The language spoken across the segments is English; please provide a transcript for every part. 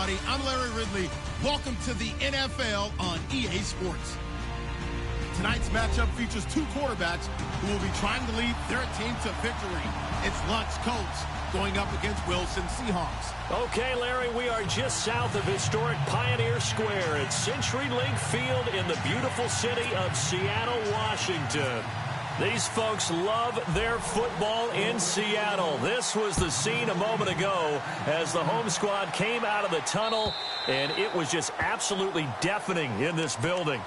everybody. I'm Larry Ridley. Welcome to the NFL on EA Sports. Tonight's matchup features two quarterbacks who will be trying to lead their team to victory. It's Lutz Colts going up against Wilson Seahawks. Okay, Larry, we are just south of historic Pioneer Square at CenturyLink Field in the beautiful city of Seattle, Washington. These folks love their football in Seattle. This was the scene a moment ago as the home squad came out of the tunnel, and it was just absolutely deafening in this building.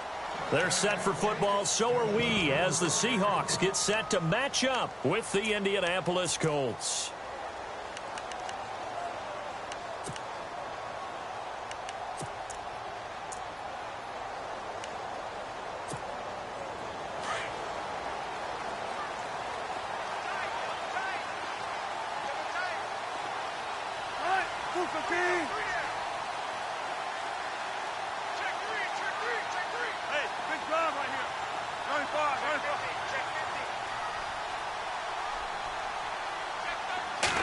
They're set for football, so are we, as the Seahawks get set to match up with the Indianapolis Colts.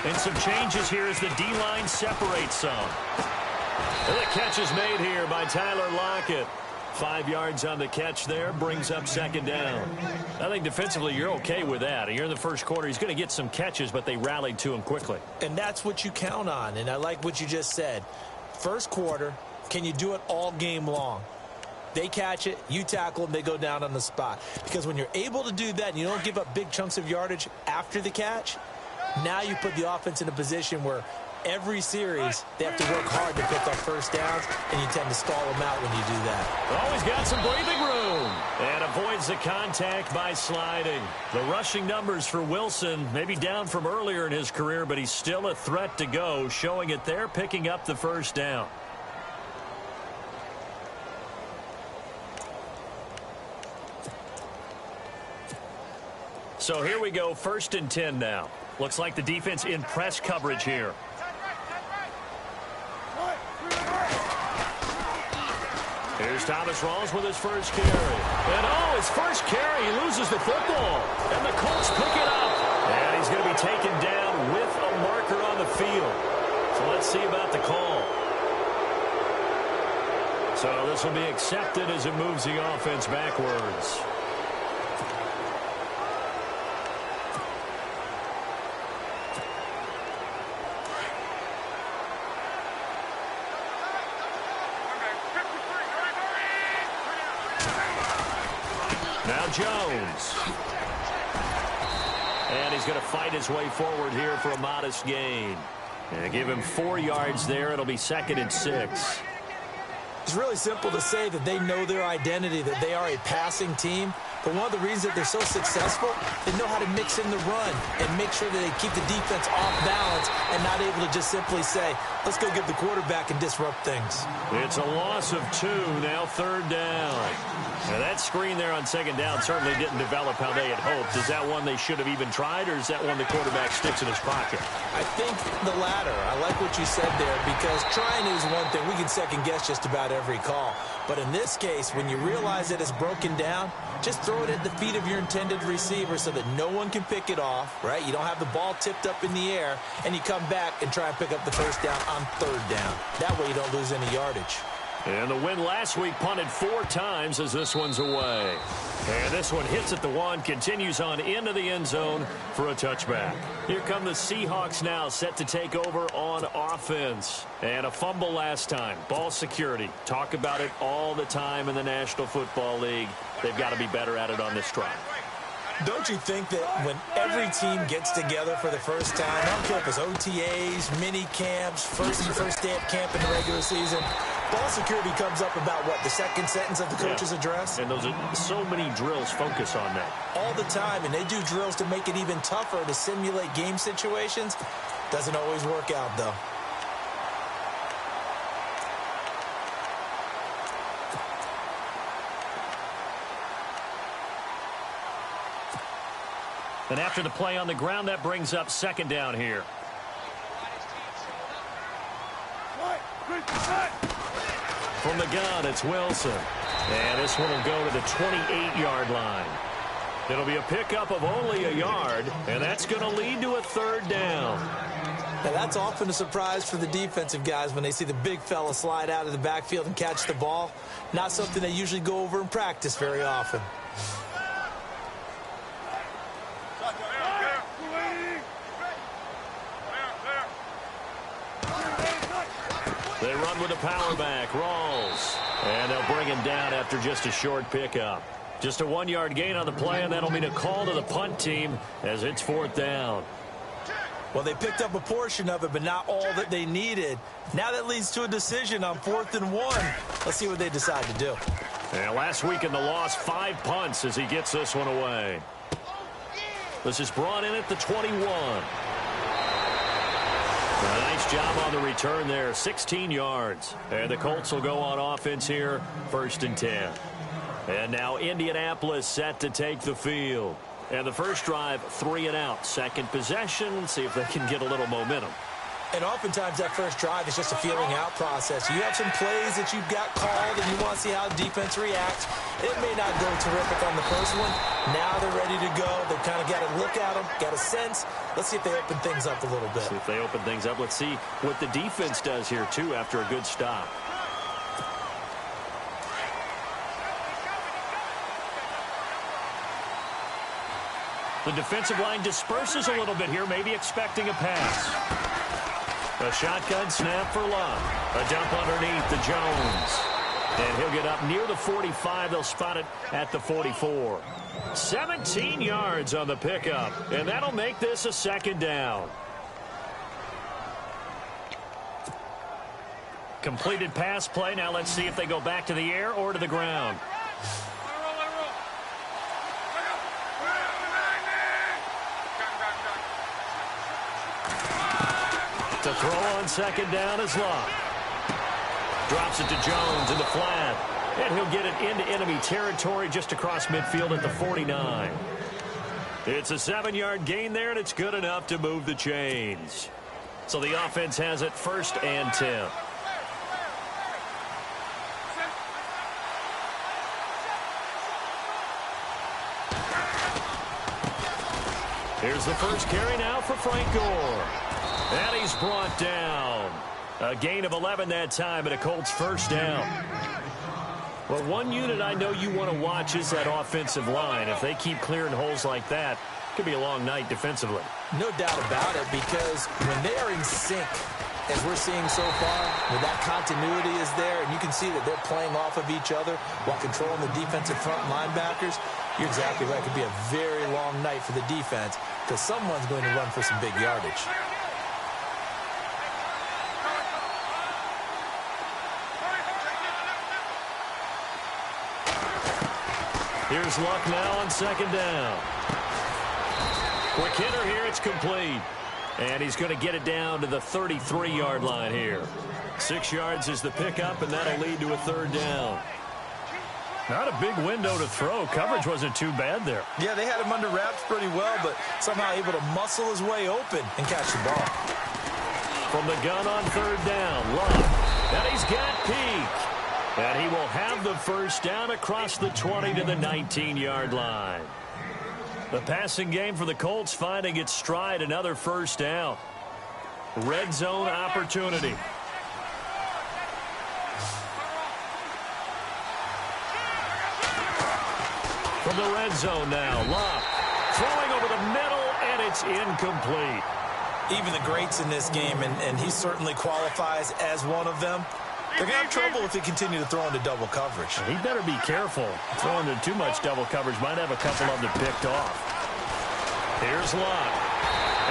And some changes here as the D-line separates some. And the catch is made here by Tyler Lockett. 5 yards on the catch there, brings up second down. I think defensively you're okay with that. Here in the first quarter, he's going to get some catches, but they rallied to him quickly. And that's what you count on, and I like what you just said. First quarter, can you do it all game long? They catch it, you tackle them, they go down on the spot. Because when you're able to do that and you don't give up big chunks of yardage after the catch, now you put the offense in a position where every series they have to work hard to pick up first downs, and you tend to stall them out when you do that. Always got some breathing room and avoids the contact by sliding. The rushing numbers for Wilson maybe down from earlier in his career, but he's still a threat to go, showing it there, picking up the first down. So here we go, 1st and 10 now. Looks like the defense in press coverage here. Here's Thomas Rawls with his first carry. And his first carry, he loses the football. And the Colts pick it up. And he's going to be taken down with a marker on the field. So let's see about the call. So this will be accepted as it moves the offense backwards. Now Jones. And he's going to fight his way forward here for a modest gain. And give him 4 yards there. It'll be 2nd and 6. It's really simple to say that they know their identity, that they are a passing team. But one of the reasons that they're so successful, they know how to mix in the run and make sure that they keep the defense off balance and not able to just simply say, let's go get the quarterback and disrupt things. It's a loss of 2, now 3rd down. Now that screen there on 2nd down certainly didn't develop how they had hoped. Is that one they should have even tried, or is that one the quarterback sticks in his pocket? I think the latter. I like what you said there, because trying is one thing. We can second guess just about every call. But in this case, when you realize that it's broken down, just throw it at the feet of your intended receiver so that no one can pick it off, right? You don't have the ball tipped up in the air, and you come back and try and pick up the first down on 3rd down. That way you don't lose any yardage. And the win last week punted 4 times as this one's away. And this one hits at the 1, continues on into the end zone for a touchback. Here come the Seahawks now, set to take over on offense. And a fumble last time. Ball security. Talk about it all the time in the National Football League. They've got to be better at it on this drive. Don't you think that when every team gets together for the first time, I don't care if it's OTAs, mini camps, first day at camp in the regular season, ball security comes up about, what, the second sentence of the coach's address? And those are so many drills focus on that. All the time, and they do drills to make it even tougher to simulate game situations. Doesn't always work out, though. And after the play on the ground, that brings up 2nd down here. From the gun, it's Wilson. And this one will go to the 28-yard line. It'll be a pickup of only a yard, and that's going to lead to a 3rd down. Now, that's often a surprise for the defensive guys when they see the big fella slide out of the backfield and catch the ball. Not something they usually go over in practice very often. They run with the power back. Rawls. And they'll bring him down after just a short pickup. Just a 1-yard gain on the play, and that'll mean a call to the punt team as it's 4th down. Well, they picked up a portion of it, but not all that they needed. Now that leads to a decision on 4th and 1. Let's see what they decide to do. And last week in the loss, 5 punts as he gets this one away. This is brought in at the 21. A nice job on the return there, 16 yards. And the Colts will go on offense here, 1st and 10. And now Indianapolis set to take the field. And the first drive, 3 and out. Second possession, see if they can get a little momentum. And oftentimes that first drive is just a feeling out process. You have some plays that you've got called and you want to see how the defense reacts. It may not go terrific on the first one. Now they're ready to go. They've kind of got to look at them, got a sense. Let's see if they open things up a little bit. See if they open things up. Let's see what the defense does here, too, after a good stop. The defensive line disperses a little bit here, maybe expecting a pass. A shotgun snap for Love. A dump underneath to Jones. And he'll get up near the 45. They'll spot it at the 44. 17 yards on the pickup, and that'll make this a 2nd down. Completed pass play. Now let's see if they go back to the air or to the ground. To throw on 2nd down is Love. Drops it to Jones in the flat. And he'll get it into enemy territory just across midfield at the 49. It's a 7-yard gain there, and it's good enough to move the chains. So the offense has it 1st and 10. Here's the first carry now for Frank Gore. And he's brought down. A gain of 11 that time, and a Colts 1st down. Well, one unit I know you want to watch is that offensive line. If they keep clearing holes like that, it could be a long night defensively. No doubt about it, because when they are in sync, as we're seeing so far, when that continuity is there, and you can see that they're playing off of each other while controlling the defensive front linebackers, you're exactly right. It could be a very long night for the defense because someone's going to run for some big yardage. Here's Luck now on 2nd down. Quick hitter here. It's complete. And he's going to get it down to the 33-yard line here. 6 yards is the pickup, and that'll lead to a 3rd down. Not a big window to throw. Coverage wasn't too bad there. Yeah, they had him under wraps pretty well, but somehow able to muscle his way open and catch the ball. From the gun on 3rd down, Luck. And he's got Peak. And he will have the 1st down across the 20 to the 19-yard line. The passing game for the Colts finding its stride, another 1st down. Red zone opportunity. From the red zone now, Luck throwing over the middle, and it's incomplete. Even the greats in this game, and he certainly qualifies as one of them, they're going to have trouble if they continue to throw into double coverage. He better be careful. Throwing into too much double coverage might have a couple of them picked off. Here's Luck.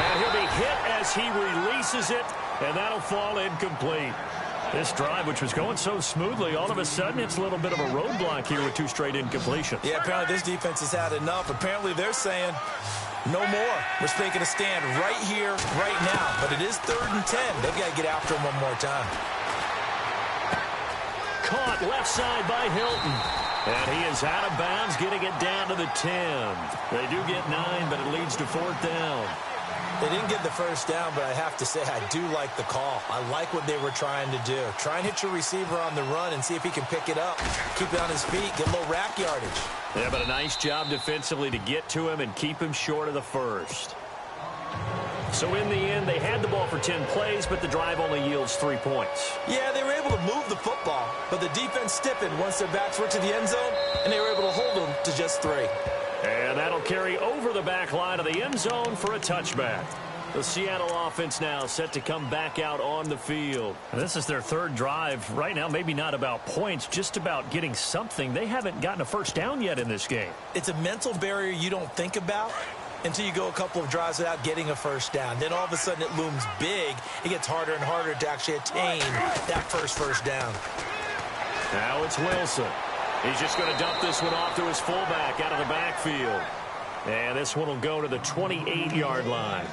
And he'll be hit as he releases it, and that'll fall incomplete. This drive, which was going so smoothly, all of a sudden it's a little bit of a roadblock here with 2 straight incompletions. Yeah, apparently this defense has had enough. Apparently they're saying, no more. We're taking a stand right here, right now. But it is 3rd and 10. They've got to get after him one more time. Caught left side by Hilton. And he is out of bounds, getting it down to the 10. They do get 9, but it leads to 4th down. They didn't get the 1st down, but I have to say I do like the call. I like what they were trying to do. Try and hit your receiver on the run and see if he can pick it up. Keep it on his feet, get a little rack yardage. Yeah, but a nice job defensively to get to him and keep him short of the 1st. So in the end, they had the ball for 10 plays, but the drive only yields 3 points. Yeah, they were able to move the football, but the defense stiffened once their backs were to the end zone, and they were able to hold them to just 3. And that'll carry over the back line of the end zone for a touchback. The Seattle offense now set to come back out on the field. This is their third drive. Right now, maybe not about points, just about getting something. They haven't gotten a first down yet in this game. It's a mental barrier you don't think about until you go a couple of drives without getting a first down. Then all of a sudden it looms big. It gets harder and harder to actually attain that first down. Now it's Wilson. He's just going to dump this one off to his fullback out of the backfield. And this one will go to the 28-yard line.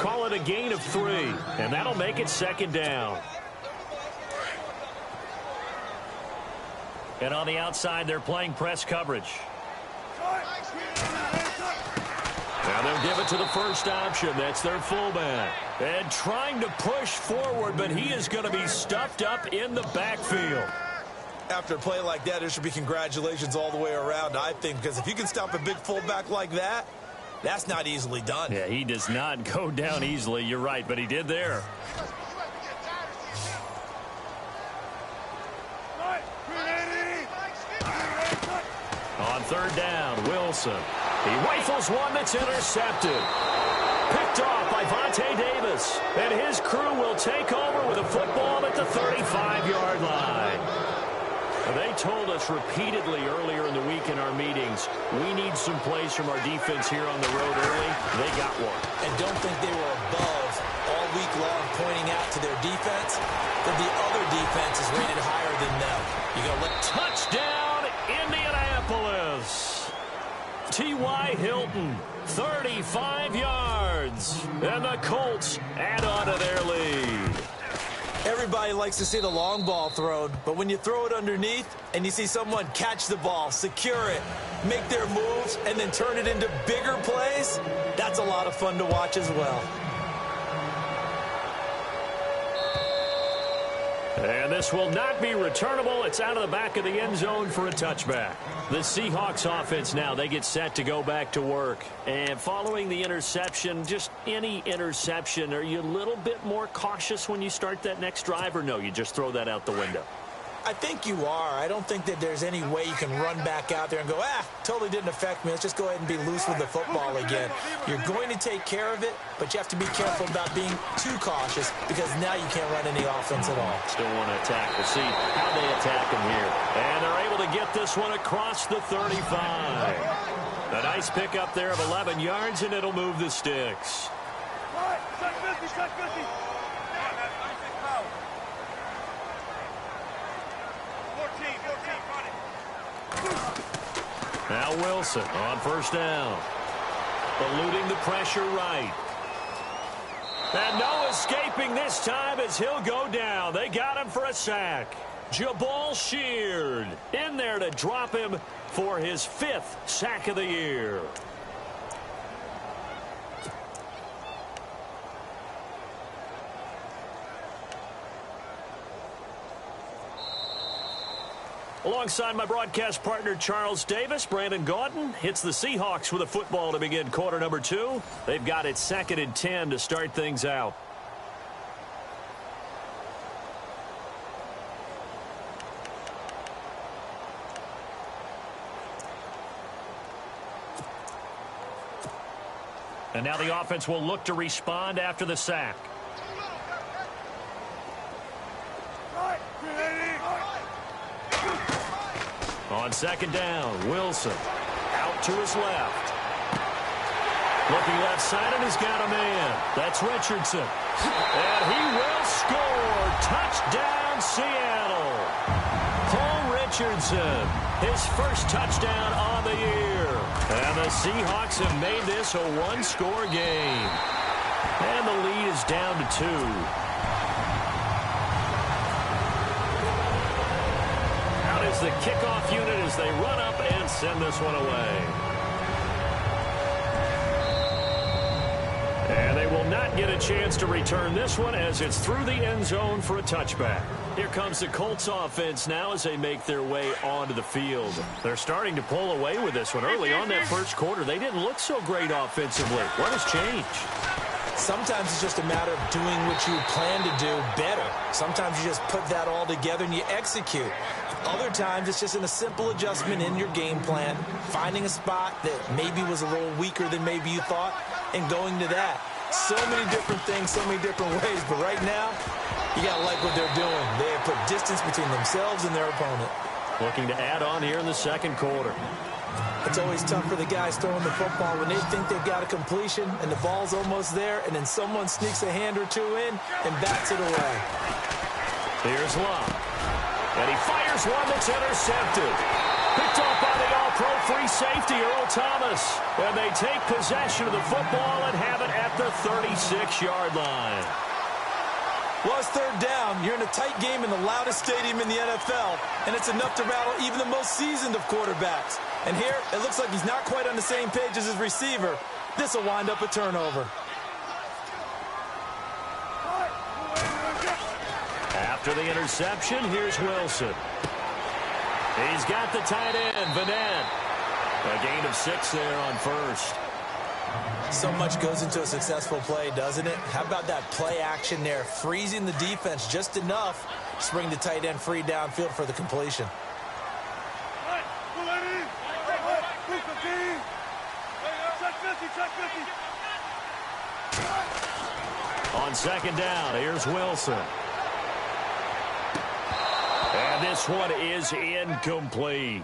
Call it a gain of 3, and that'll make it second down. And on the outside, they're playing press coverage. Now they'll give it to the first option. That's their fullback. And trying to push forward, but he is going to be stuffed up in the backfield. After a play like that, there should be congratulations all the way around, I think, because if you can stop a big fullback like that, that's not easily done. Yeah, he does not go down easily. You're right, but he did there. On third down, Wilson. He rifles one that's intercepted. Picked off by Vontae Davis. And his crew will take over with a football at the 35-yard line. They told us repeatedly earlier in the week in our meetings, we need some plays from our defense here on the road early. They got one. And don't think they were above all week long pointing out to their defense that the other defense is rated higher than them. You got to let touchdown, Indianapolis. T.Y. Hilton, 35 yards. And the Colts add on to their lead. Everybody likes to see the long ball thrown, but when you throw it underneath and you see someone catch the ball, secure it, make their moves, and then turn it into bigger plays, that's a lot of fun to watch as well. And this will not be returnable. It's out of the back of the end zone for a touchback. The Seahawks offense now, they get set to go back to work. And following the interception, just any interception, are you a little bit more cautious when you start that next drive, or no, you just throw that out the window? I think you are. I don't think that there's any way you can run back out there and go, totally didn't affect me. Let's just go ahead and be loose with the football again. You're going to take care of it, but you have to be careful about being too cautious because now you can't run any offense at all. Still want to attack. We'll see how they attack him here. And they're able to get this one across the 35. A nice pickup there of 11 yards, and it'll move the sticks. Now Wilson on first down. Eluding the pressure right. And no escaping this time as he'll go down. They got him for a sack. Jabal Sheard in there to drop him for his 5th sack of the year. Alongside my broadcast partner, Charles Davis, Brandon Gaudin hits the Seahawks with a football to begin quarter number 2. They've got it 2nd and 10 to start things out. And now the offense will look to respond after the sack. On second down, Wilson out to his left. Looking left side, and he's got a man. That's Richardson. And he will score. Touchdown, Seattle. Paul Richardson, his first touchdown on the year. And the Seahawks have made this a one-score game. And the lead is down to 2. The kickoff unit as they run up and send this one away. And they will not get a chance to return this one as it's through the end zone for a touchback. Here comes the Colts offense now as they make their way onto the field. They're starting to pull away with this one. Early on that first quarter, they didn't look so great offensively. What has changed? Sometimes it's just a matter of doing what you plan to do better. Sometimes you just put that all together and you execute. Other times it's just in a simple adjustment in your game plan, finding a spot that maybe was a little weaker than maybe you thought, and going to that. So many different things, so many different ways, but right now, you got to like what they're doing. They have put distance between themselves and their opponent. Looking to add on here in the second quarter. It's always tough for the guys throwing the football when they think they've got a completion and the ball's almost there, and then someone sneaks a hand or two in and bats it away. Here's Love. And he fires one that's intercepted. Picked off by the all-pro free safety, Earl Thomas. And they take possession of the football and have it at the 36-yard line. Well, it's third down. You're in a tight game in the loudest stadium in the NFL, and it's enough to rattle even the most seasoned of quarterbacks. And here, it looks like he's not quite on the same page as his receiver. This will wind up a turnover. After the interception, here's Wilson. He's got the tight end, Vanette. A gain of 6 there on first. So much goes into a successful play, doesn't it? How about that play action there, freezing the defense just enough to bring the tight end free downfield for the completion. On second down, here's Wilson. And this one is incomplete.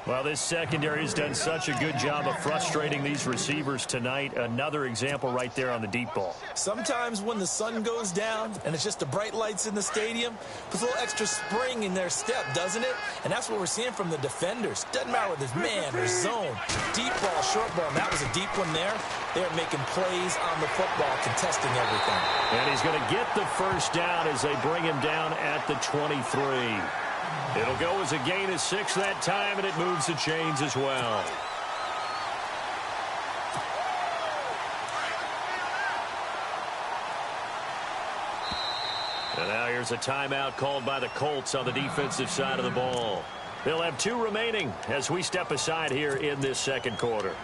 Well, this secondary has done such a good job of frustrating these receivers tonight. Another example right there on the deep ball. Sometimes when the sun goes down and it's just the bright lights in the stadium, puts a little extra spring in their step, doesn't it? And that's what we're seeing from the defenders. Doesn't matter whether it's man or zone, deep ball, short ball. And that was a deep one there. They're making plays on the football, contesting everything. And he's going to get the first down as they bring him down at the 23. It'll go as a gain of 6 that time, and it moves the chains as well. And now here's a timeout called by the Colts on the defensive side of the ball. They'll have 2 remaining as we step aside here in this second quarter.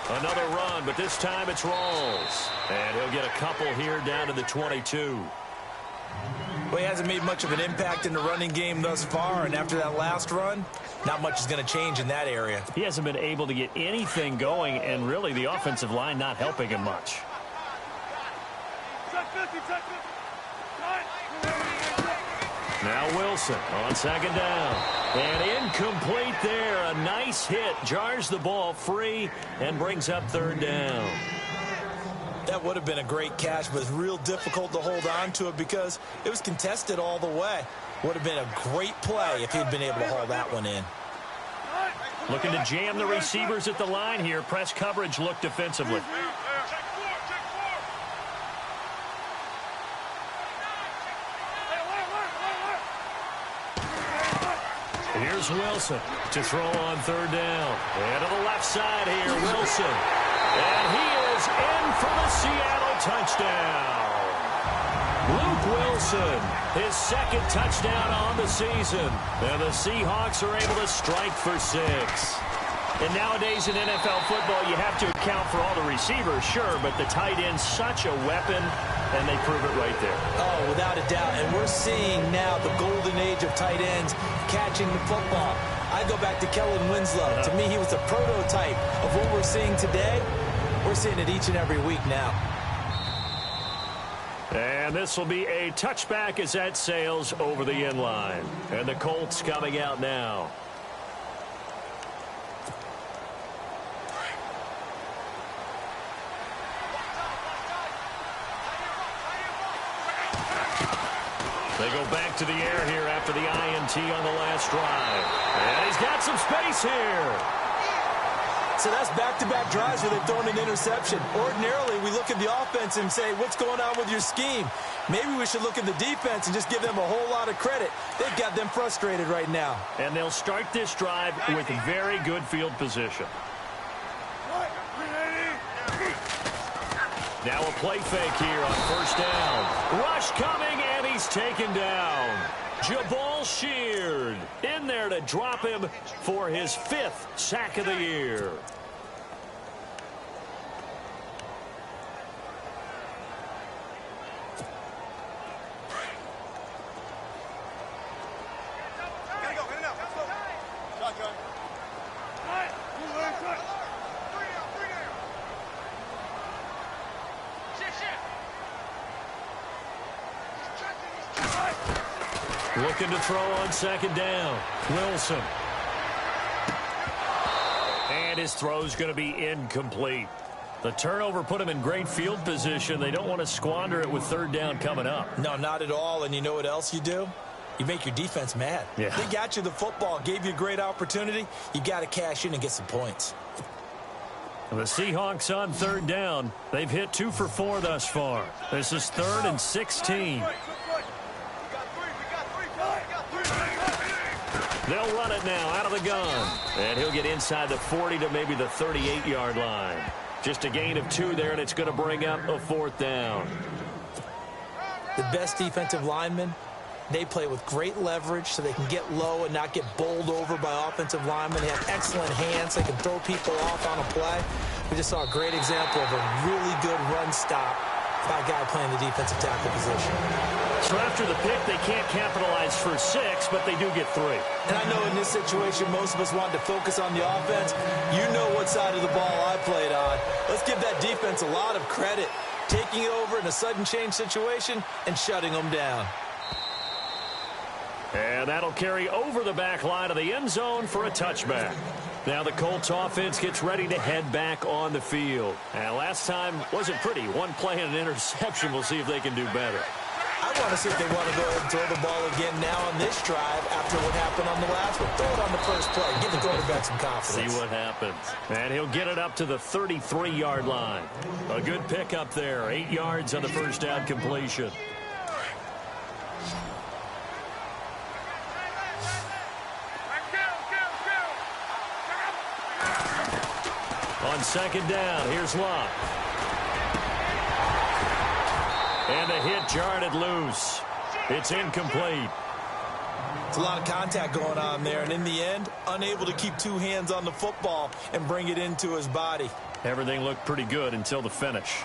Another run, but this time it's Rawls. And he'll get a couple here down to the 22. Well, he hasn't made much of an impact in the running game thus far, and after that last run, not much is going to change in that area. He hasn't been able to get anything going, and really the offensive line not helping him much. Now Wilson on second down. And incomplete there. A nice hit. Jars the ball free and brings up third down. That would have been a great catch, but it's real difficult to hold on to it because it was contested all the way. Would have been a great play if he'd been able to haul that one in. Looking to jam the receivers at the line here. Press coverage look defensively. Here's Wilson to throw on third down. And to the left side here, Wilson. And he is in for the Seattle touchdown. Luke Wilson, his second touchdown on the season. And the Seahawks are able to strike for 6. And nowadays in NFL football, you have to account for all the receivers, sure, but the tight end's such a weapon, and they prove it right there. Oh, without a doubt. And we're seeing now the golden age of tight ends catching the football. I go back to Kellen Winslow. To me, he was a prototype of what we're seeing today. We're seeing it each and every week now. And this will be a touchback as that sails over the end line. And the Colts coming out now. They go back to the air here after the INT on the last drive. And he's got some space here. So that's back-to-back drives where they've thrown an interception. Ordinarily, we look at the offense and say, what's going on with your scheme? Maybe we should look at the defense and just give them a whole lot of credit. They've got them frustrated right now. And they'll start this drive with very good field position. Now a play fake here on first down. Rush coming, and he he's taken down. Jabal Sheard in there to drop him for his 5th sack of the year. Looking to throw on 2nd down. Wilson. And his throw's going to be incomplete. The turnover put him in great field position. They don't want to squander it with 3rd down coming up. No, not at all. And you know what else you do? You make your defense mad. Yeah. They got you the football, gave you a great opportunity. You got to cash in and get some points. The Seahawks on 3rd down. They've hit 2 for 4 thus far. This is 3rd and 16. They'll run it now out of the gun. And he'll get inside the 40 to maybe the 38-yard line. Just a gain of 2 there, and it's going to bring up a 4th down. The best defensive linemen, they play with great leverage so they can get low and not get bowled over by offensive linemen. They have excellent hands. They can throw people off on a play. We just saw a great example of a really good run stop by a guy playing the defensive tackle position. So after the pick, they can't capitalize for 6, but they do get 3. And I know in this situation, most of us want to focus on the offense. You know what side of the ball I played on. Let's give that defense a lot of credit, taking it over in a sudden change situation and shutting them down. And that'll carry over the back line of the end zone for a touchback. Now the Colts offense gets ready to head back on the field. And last time wasn't pretty. 1 play and an interception. We'll see if they can do better. I want to see if they want to go ahead and throw the ball again now on this drive after what happened on the last one. Throw it on the first play. Give the quarterback some confidence. See what happens. And he'll get it up to the 33-yard line. A good pickup there. 8 yards on the first down completion. On 2nd down, here's Locke. And the hit jarred it loose. It's incomplete. It's a lot of contact going on there, and in the end, unable to keep 2 hands on the football and bring it into his body. Everything looked pretty good until the finish.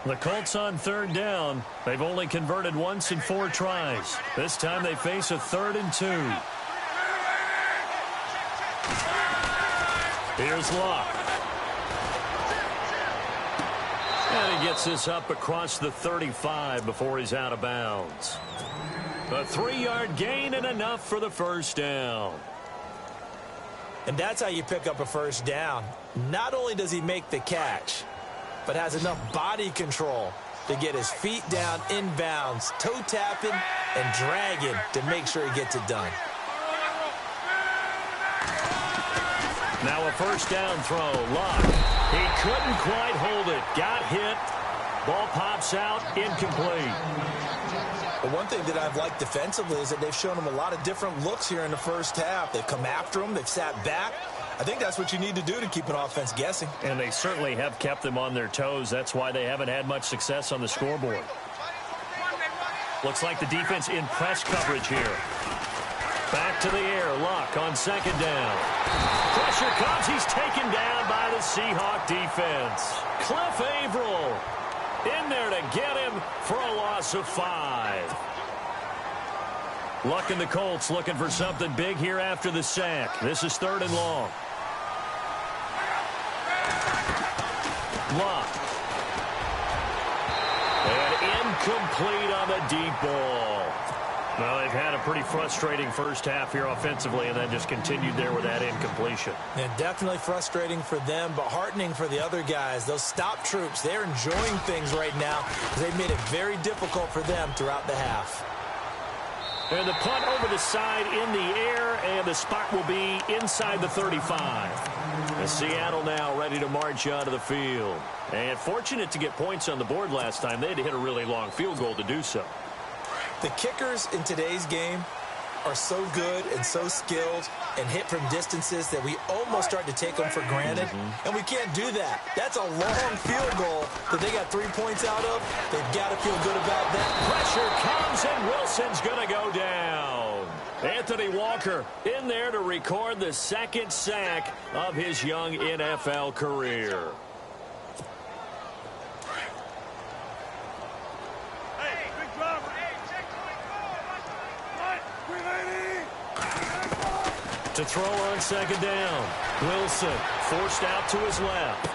The Colts on 3rd down. They've only converted once in 4 tries. This time they face a 3rd and 2. Here's Locke. And he gets this up across the 35 before he's out of bounds. A 3-yard gain and enough for the first down. And that's how you pick up a first down. Not only does he make the catch, but has enough body control to get his feet down inbounds, toe tapping and dragging to make sure he gets it done. Now a first down throw. Locke. He couldn't quite hold it. Got hit. Ball pops out. Incomplete. But one thing that I've liked defensively is that they've shown him a lot of different looks here in the first half. They've come after him. They've sat back. I think that's what you need to do to keep an offense guessing. And they certainly have kept them on their toes. That's why they haven't had much success on the scoreboard. Looks like the defense in press coverage here. Back to the air. Locke on 2nd down. Pressure comes. He's taken down by the Seahawk defense. Cliff Averill in there to get him for a loss of 5. Luck and the Colts looking for something big here after the sack. This is 3rd and long. Locke. And incomplete on the deep ball. Well, they've had a pretty frustrating first half here offensively, and then just continued there with that incompletion. And definitely frustrating for them, but heartening for the other guys. Those stop troops, they're enjoying things right now because they've made it very difficult for them throughout the half. And the punt over the side in the air, and the spot will be inside the 35. And Seattle now ready to march onto the field. And fortunate to get points on the board last time. They had to hit a really long field goal to do so. The kickers in today's game, are so good and so skilled and hit from distances that we almost start to take them for granted, and we can't do that. That's a long field goal that they got 3 points out of. They've got to feel good about that. Pressure comes, and Wilson's going to go down. Anthony Walker in there to record the second sack of his young NFL career. To throw on second down. Wilson forced out to his left.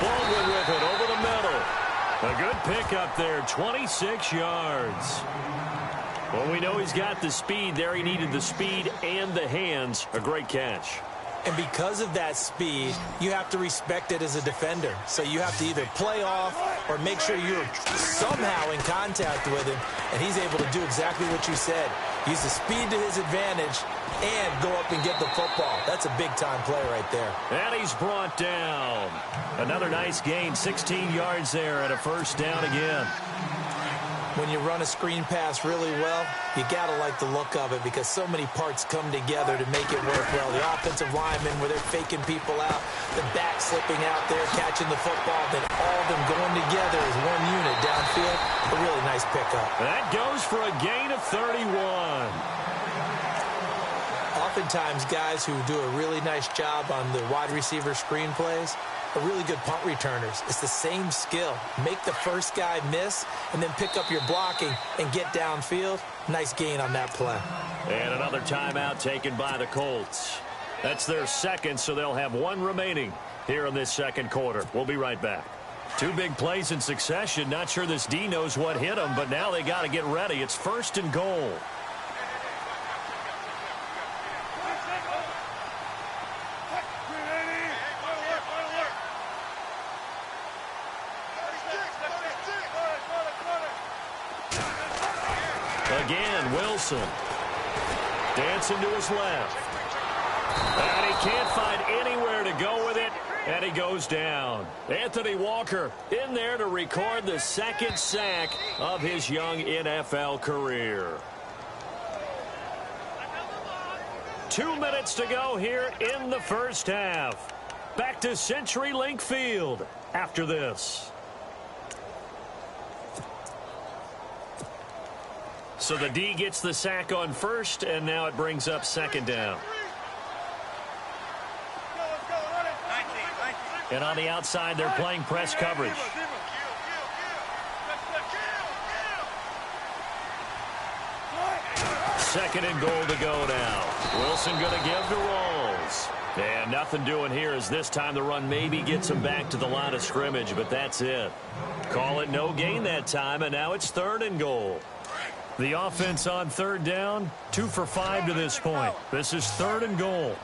Baldwin with it over the middle. A good pickup there, 26 yards. Well, we know he's got the speed there. He needed the speed and the hands. A great catch. And because of that speed, you have to respect it as a defender. So you have to either play off or make sure you're somehow in contact with him, and he's able to do exactly what you said. Use the speed to his advantage and go up and get the football. That's a big-time play right there. And he's brought down. Another nice gain, 16 yards there and a first down again. When you run a screen pass really well, you got to like the look of it because so many parts come together to make it work well. The offensive linemen, where they're faking people out, the back slipping out there, catching the football, then all of them going together as one unit downfield. A really nice pickup. That goes for a gain of 31. Oftentimes, guys who do a really nice job on the wide receiver screen plays are really good punt returners. It's the same skill. Make the first guy miss and then pick up your blocking and get downfield. Nice gain on that play. And another timeout taken by the Colts. That's their second, so they'll have one remaining here in this second quarter. We'll be right back. Two big plays in succession. Not sure this D knows what hit them, but now they got to get ready. It's first and goal. Again, Wilson dancing to his left. And he can't find anywhere to go with it, and he goes down. Anthony Walker in there to record the second sack of his young NFL career. 2 minutes to go here in the first half. Back to CenturyLink Field after this. So the D gets the sack on first, and now it brings up second down. And on the outside, they're playing press coverage. Second and goal to go now. Wilson going to give to Rawls. And nothing doing here as this time the run maybe gets him back to the line of scrimmage, but that's it. Call it no gain that time, and now it's third and goal. The offense on third down, 2 for 5 to this point. This is third and goal.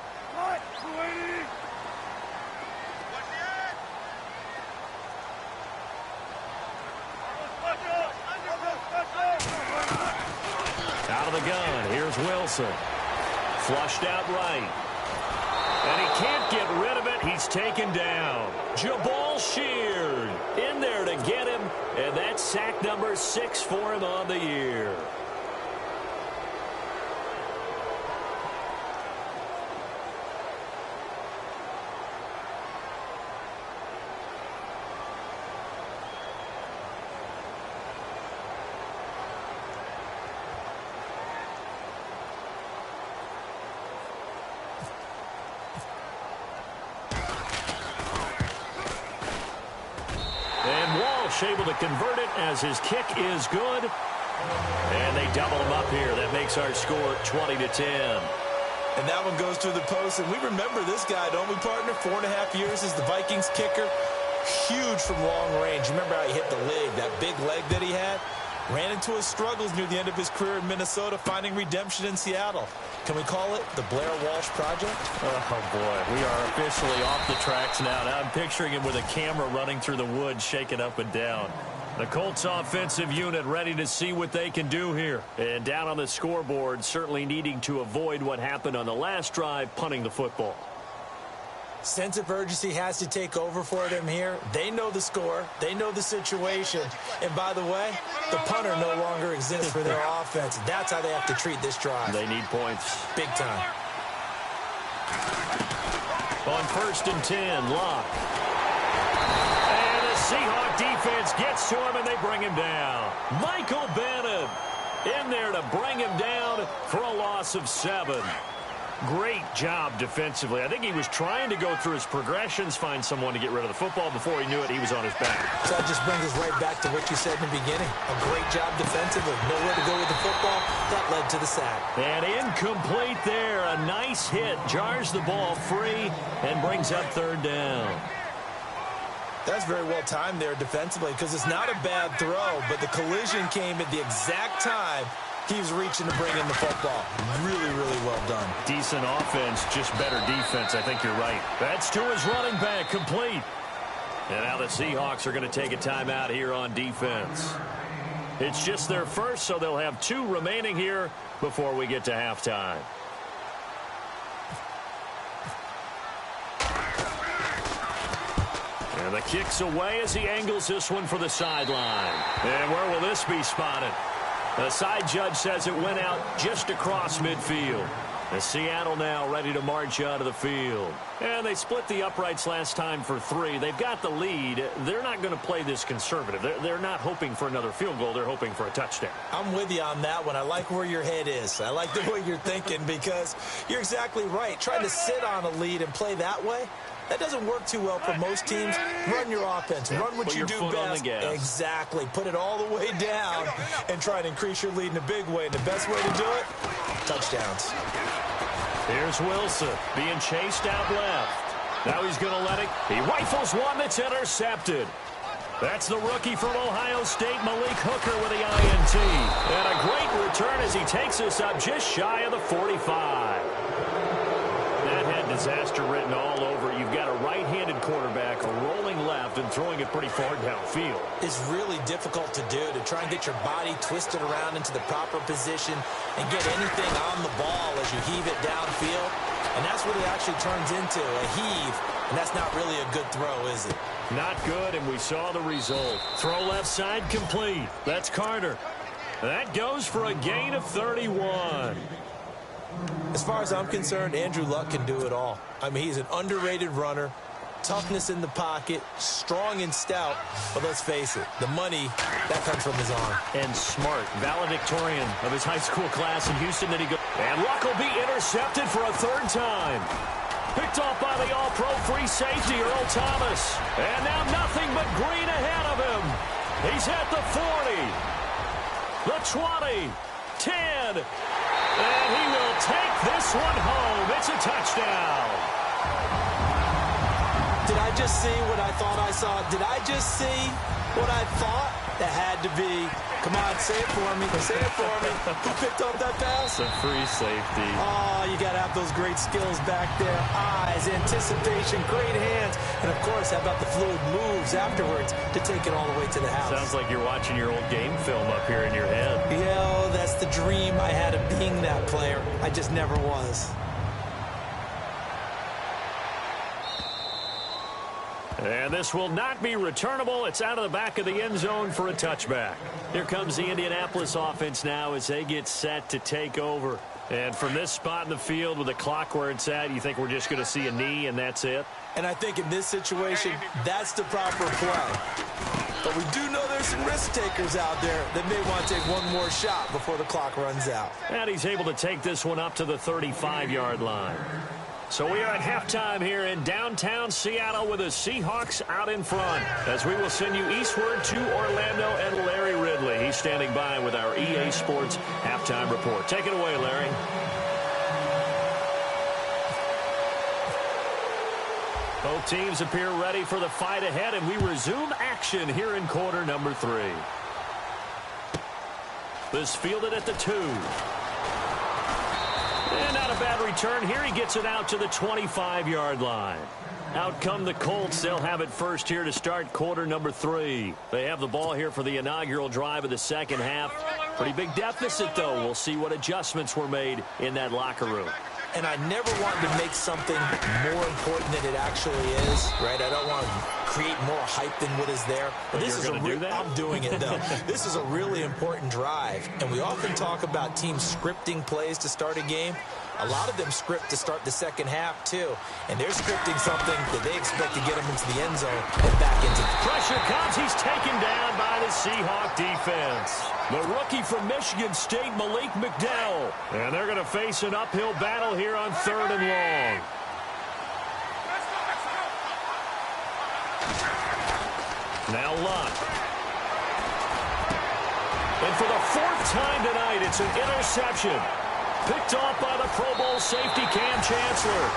Out of the gun, here's Wilson. Flushed out right. And he can't get rid of it. He's taken down. Jabal Sheard in there to get him. And that's sack number 6 for him on the year. Able to convert it as his kick is good. And they double him up here. That makes our score 20-10. And that one goes to the post. And we remember this guy, don't we, partner? 4.5 years as the Vikings kicker. Huge from long range. Remember how he hit the leg, that big leg that he had? Ran into his struggles near the end of his career in Minnesota, finding redemption in Seattle. Can we call it the Blair Walsh Project? Oh, boy. We are officially off the tracks now. Now I'm picturing him with a camera running through the woods, shaking up and down. The Colts offensive unit ready to see what they can do here. And down on the scoreboard, certainly needing to avoid what happened on the last drive, punting the football. Sense of urgency has to take over for them here. They know the score. They know the situation. And by the way, the punter no longer exists for their offense. That's how they have to treat this drive. They need points. Big time. On 1st and 10, Locke. And the Seahawk defense gets to him, and they bring him down. Michael Bannon in there to bring him down for a loss of 7. Great job defensively. I think he was trying to go through his progressions, find someone to get rid of the football. Before he knew it, he was on his back. So that just brings us right back to what you said in the beginning. A great job defensively. Nowhere to go with the football. That led to the sack. And incomplete there. A nice hit. Jars the ball free and brings up 3rd down. That's very well timed there defensively because it's not a bad throw, but the collision came at the exact time he was reaching to bring in the football. Really, really well done. Decent offense, just better defense. I think you're right. That's to his running back, complete. And now the Seahawks are going to take a timeout here on defense. It's just their first, so they'll have 2 remaining here before we get to halftime. And the kick's away as he angles this one for the sideline. And where will this be spotted? The side judge says it went out just across midfield. As Seattle now ready to march out of the field. And they split the uprights last time for 3. They've got the lead. They're not going to play this conservative. They're not hoping for another field goal. They're hoping for a touchdown. I'm with you on that one. I like where your head is. I like the way you're thinking because you're exactly right. Trying to sit on a lead and play that way, that doesn't work too well for most teams. Run your offense. Run what you do best. Exactly. Put it all the way down and try to increase your lead in a big way. And the best way to do it, touchdowns. Here's Wilson being chased out left. Now he's going to let it. He rifles one that's intercepted. That's the rookie from Ohio State, Malik Hooker, with the INT. And a great return as he takes us up just shy of the 45. That had disaster written all over it. You've got a right-handed quarterback rolling left and throwing it pretty far downfield. It's really difficult to do, to try and get your body twisted around into the proper position and get anything on the ball as you heave it downfield. And that's what it actually turns into, a heave. And that's not really a good throw, is it? Not good, and we saw the result. Throw left side complete. That's Carter. That goes for a gain of 31. As far as I'm concerned, Andrew Luck can do it all. I mean, he's an underrated runner, toughness in the pocket, strong and stout. But let's face it, the money, that comes from his arm. And smart, valedictorian of his high school class in Houston. That he goes. And Luck will be intercepted for a 3rd time. Picked off by the all-pro free safety, Earl Thomas. And now nothing but green ahead of him. He's at the 40, the 20, 10. And he will take this one home. It's a touchdown. Did I just see what I thought I saw? Did I just see what I thought? That had to be. Come on, say it for me. Say it for me. Who picked up that pass? It's a free safety. Oh, you got to have those great skills back there. Eyes, anticipation, great hands. And, of course, how about the fluid moves afterwards to take it all the way to the house? Sounds like you're watching your old game film up here in your head. Yeah, that's the dream I had of being that player. I just never was. And this will not be returnable. It's out of the back of the end zone for a touchback. Here comes the Indianapolis offense now as they get set to take over. And from this spot in the field with the clock where it's at, you think we're just going to see a knee and that's it? And I think in this situation, that's the proper play. But we do know there's some risk takers out there that may want to take one more shot before the clock runs out. And he's able to take this one up to the 35-yard line. So we are at halftime here in downtown Seattle with the Seahawks out in front. As we will send you eastward to Orlando and Larry Ridley. He's standing by with our EA Sports halftime report. Take it away, Larry. Both teams appear ready for the fight ahead, and we resume action here in quarter number 3. This fielded at the 2. And not a bad return here. He gets it out to the 25-yard line. Out come the Colts. They'll have it first here to start quarter number 3. They have the ball here for the inaugural drive of the second half. Pretty big deficit, though. We'll see what adjustments were made in that locker room. and I never wanted to make something more important than it actually is, right? I don't want to create more hype than what is there. But this is I'm doing it, though. This is a really important drive, and we often talk about teams scripting plays to start a game. A lot of them script to start the second half, too. And they're scripting something that they expect to get them into the end zone and back into the pressure comes. He's taken down by the Seahawk defense. The rookie from Michigan State, Malik McDowell. And they're going to face an uphill battle here on 3rd and long. Now Luck. And for the 4th time tonight, it's an interception. Picked off by the Pro Bowl safety Cam Chancellor.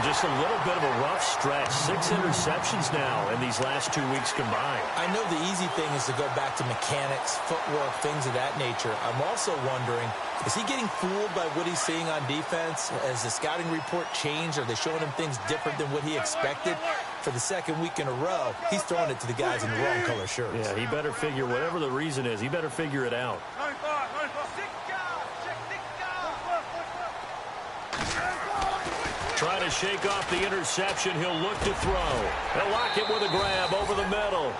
Just a little bit of a rough stretch. 6 interceptions now in these last 2 weeks combined. I know the easy thing is to go back to mechanics, footwork, things of that nature. I'm also wondering, is he getting fooled by what he's seeing on defense? Has the scouting report changed? Are they showing him things different than what he expected? For the 2nd week in a row, he's throwing it to the guys in the wrong color shirts. Yeah, he better figure, whatever the reason is, he better figure it out. Trying to shake off the interception. He'll look to throw. They'll lock it with a grab over the middle.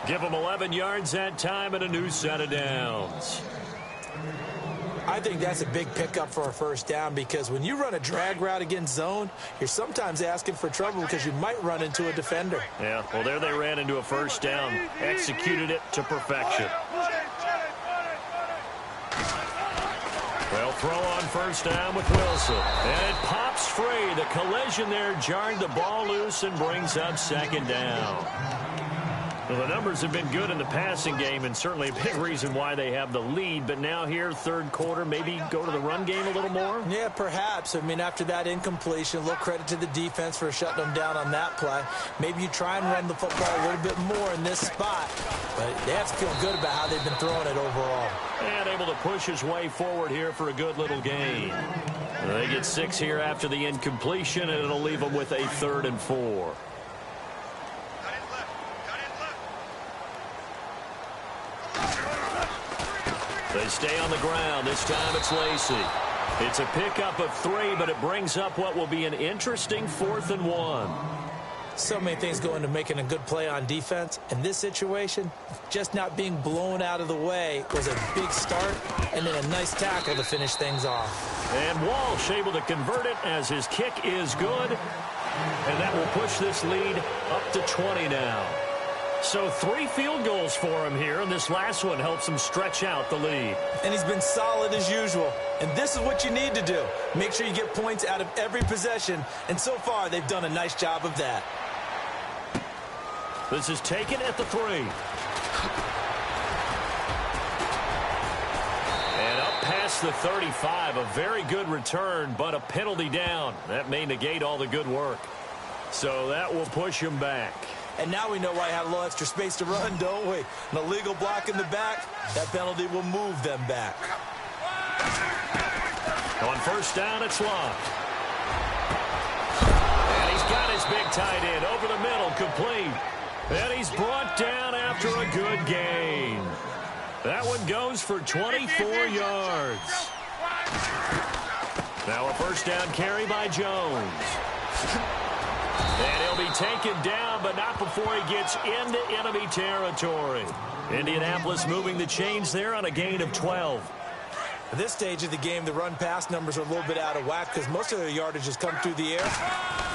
Give him 11 yards that time and a new set of downs. I think that's a big pickup for a first down because when you run a drag route against zone, you're sometimes asking for trouble because you might run into a defender. Yeah, well, there they ran into a first down. Executed it to perfection. They'll throw on first down with Wilson. And it pops free. The collision there jarred the ball loose and brings up 2nd down. Well, the numbers have been good in the passing game and certainly a big reason why they have the lead. But now here, 3rd quarter, maybe go to the run game a little more? Yeah, perhaps. I mean, after that incompletion, a little credit to the defense for shutting them down on that play. Maybe you try and run the football a little bit more in this spot. But they have to feel good about how they've been throwing it overall. And able to push his way forward here for a good little gain. They get 6 here after the incompletion, and it'll leave them with a 3rd and 4. They stay on the ground. This time it's Lacy. It's a pickup of 3, but it brings up what will be an interesting 4th and 1. So many things go into making a good play on defense. In this situation, just not being blown out of the way was a big start, and then a nice tackle to finish things off. And Walsh able to convert it as his kick is good. And that will push this lead up to 20 now. So 3 field goals for him here, and this last one helps him stretch out the lead. And he's been solid as usual. And this is what you need to do. Make sure you get points out of every possession. And so far, they've done a nice job of that. This is taken at the 3. And up past the 35. A very good return, but a penalty down. That may negate all the good work. So that will push him back. And now we know why I had a little extra space to run, don't we? An illegal block in the back, that penalty will move them back. On first down, it's Luck. And he's got his big tight end over the middle, complete. And he's brought down after a good gain. That one goes for 24 yards. Now a first down carry by Jones. And he'll be taken down, but not before he gets into enemy territory. Indianapolis moving the chains there on a gain of 12. At this stage of the game, the run-pass numbers are a little bit out of whack because most of their yardage has come through the air.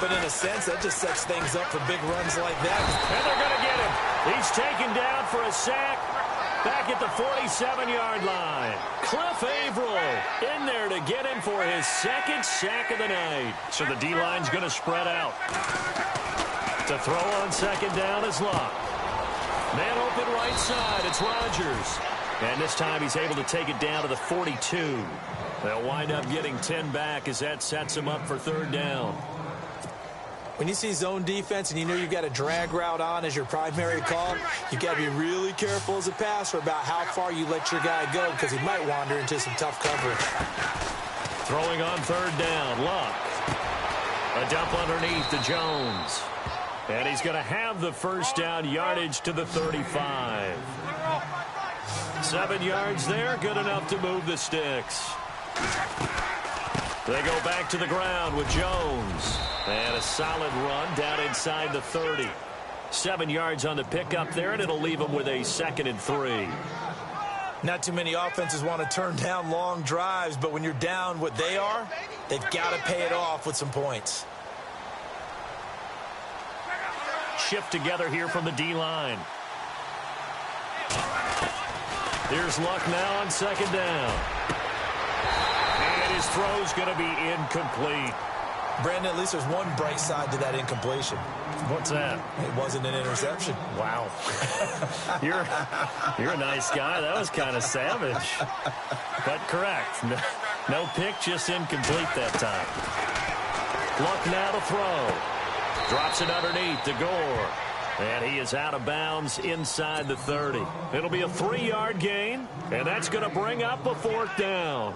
But in a sense, that just sets things up for big runs like that. And they're going to get him. He's taken down for a sack back at the 47-yard line. Cliff Averill in there to get him for his 2nd sack of the night. So the D-line's going to spread out. To throw on 2nd down is Luck. Man open right side, it's Rodgers. And this time he's able to take it down to the 42. They'll wind up getting 10 back as that sets him up for 3rd down. When you see zone defense and you know you've got a drag route on as your primary call, you got to be really careful as a passer about how far you let your guy go because he might wander into some tough coverage. Throwing on 3rd down, Luck. A dump underneath to Jones. And he's going to have the first down yardage to the 35. 7 yards there, good enough to move the sticks. They go back to the ground with Jones. And a solid run down inside the 30. 7 yards on the pickup there, and it'll leave them with a 2nd and 3. Not too many offenses want to turn down long drives, but when you're down what they are, they've got to pay it off with some points. Shift together here from the D-line. Here's Luck now on 2nd down. And his throw's going to be incomplete. Brandon, at least there's one bright side to that incompletion. What's that? It wasn't an interception. Wow. You're a nice guy. That was kind of savage. But correct. No pick, just incomplete that time. Luck now to throw. Drops it underneath to Gore. And he is out of bounds inside the 30. It'll be a 3-yard gain, and that's going to bring up a 4th down.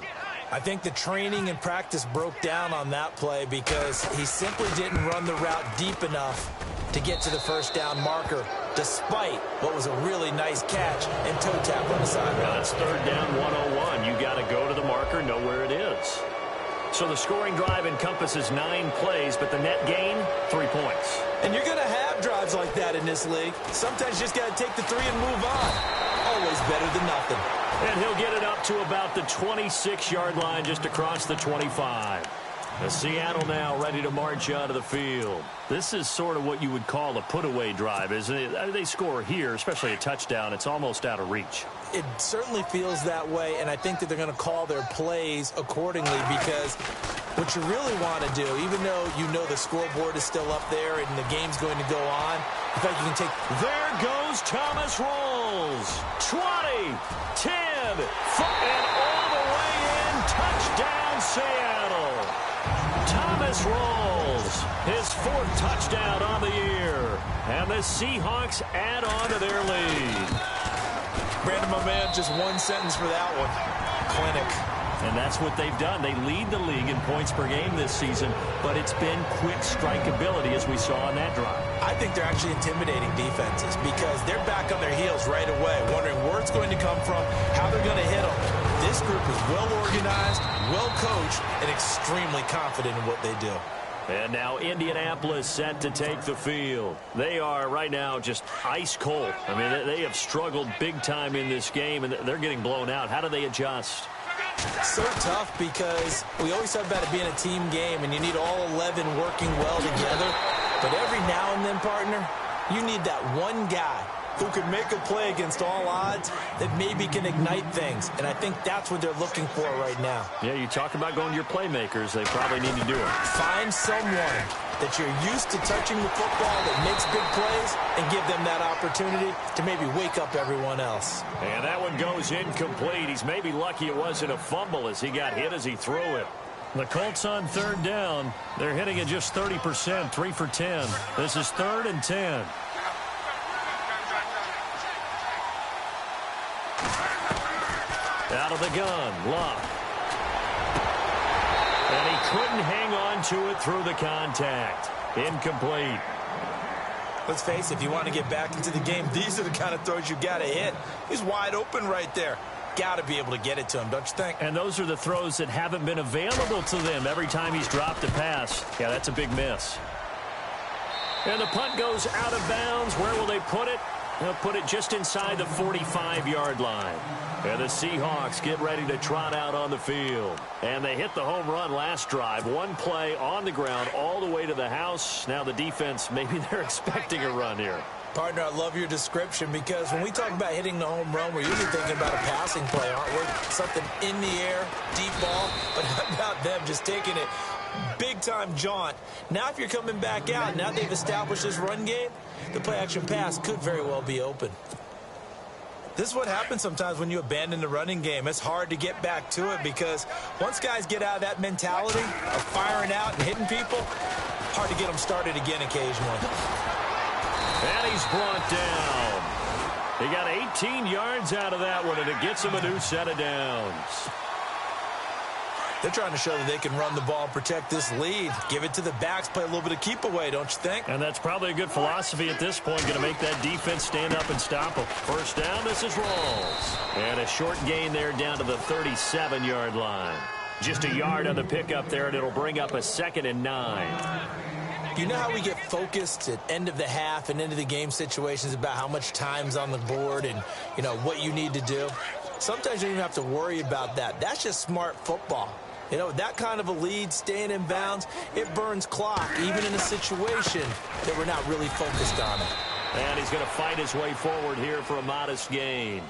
I think the training and practice broke down on that play because he simply didn't run the route deep enough to get to the 1st down marker, despite what was a really nice catch and toe tap on the sideline. Now it's 3rd down 101. You got to go to the marker, know where it is. So the scoring drive encompasses 9 plays, but the net gain, 3 points. And you're going to have drives like that in this league. Sometimes you just got to take the 3 and move on. Always better than nothing. And he'll get it up to about the 26-yard line, just across the 25. The Seattle now ready to march out of the field. This is sort of what you would call a put-away drive, isn't it? I mean, they score here, especially a touchdown. It's almost out of reach. It certainly feels that way, and I think that they're going to call their plays accordingly because what you really want to do, even though you know the scoreboard is still up there and the game's going to go on, in fact, you can take... There goes Thomas Rolls. 20, 10, and all the way in. Touchdown, Seattle. Thomas Rolls, his 4th touchdown on the year. And the Seahawks add on to their lead. Brandon, my man, just one sentence for that one. Clinic. And that's what they've done. They lead the league in points per game this season, but it's been quick strikeability as we saw on that drive. I think they're actually intimidating defenses because they're back on their heels right away, wondering where it's going to come from, how they're going to hit them. This group is well organized, well coached, and extremely confident in what they do. And now Indianapolis set to take the field. They are right now just ice cold. I mean, they have struggled big time in this game, and they're getting blown out. How do they adjust? So tough because we always talk about it being a team game, and you need all 11 working well together. But every now and then, partner, you need that one guy who can make a play against all odds that maybe can ignite things. And I think that's what they're looking for right now. Yeah, you talk about going to your playmakers. They probably need to do it. Find someone that you're used to touching the football that makes big plays and give them that opportunity to maybe wake up everyone else. And that one goes incomplete. He's maybe lucky it wasn't a fumble as he got hit as he threw it. The Colts on 3rd down. They're hitting it just 30%, 3 for 10. This is 3rd and 10. Out of the gun, Luck. And he couldn't hang on to it through the contact. Incomplete. Let's face it, if you want to get back into the game, these are the kind of throws you got to hit. He's wide open right there. Got to be able to get it to him, don't you think? And those are the throws that haven't been available to them every time he's dropped a pass. Yeah, that's a big miss. And the punt goes out of bounds. Where will they put it? They'll put it just inside the 45-yard line. And the Seahawks get ready to trot out on the field. And they hit the home run last drive. One play on the ground all the way to the house. Now the defense, maybe they're expecting a run here. Partner, I love your description because when we talk about hitting the home run, we're usually thinking about a passing play, aren't we? Something in the air, deep ball. But how about them just taking it big-time jaunt? Now if you're coming back out, now they've established this run game, the play-action pass could very well be open. This is what happens sometimes when you abandon the running game. It's hard to get back to it because once guys get out of that mentality of firing out and hitting people, hard to get them started again occasionally. And he's brought down. He got 18 yards out of that one, and it gets him a new set of downs. They're trying to show that they can run the ball and protect this lead. Give it to the backs, play a little bit of keep away, don't you think? And that's probably a good philosophy at this point, going to make that defense stand up and stop them. First down, this is Rolls. And a short gain there down to the 37-yard line. Just a yard on the pickup there, and it'll bring up a 2nd and 9. You know how we get focused at end of the half and into the game situations about how much time's on the board and, you know, what you need to do? Sometimes you don't even have to worry about that. That's just smart football. You know, that kind of a lead, staying in bounds, it burns clock, even in a situation that we're not really focused on it. And he's going to fight his way forward here for a modest gain.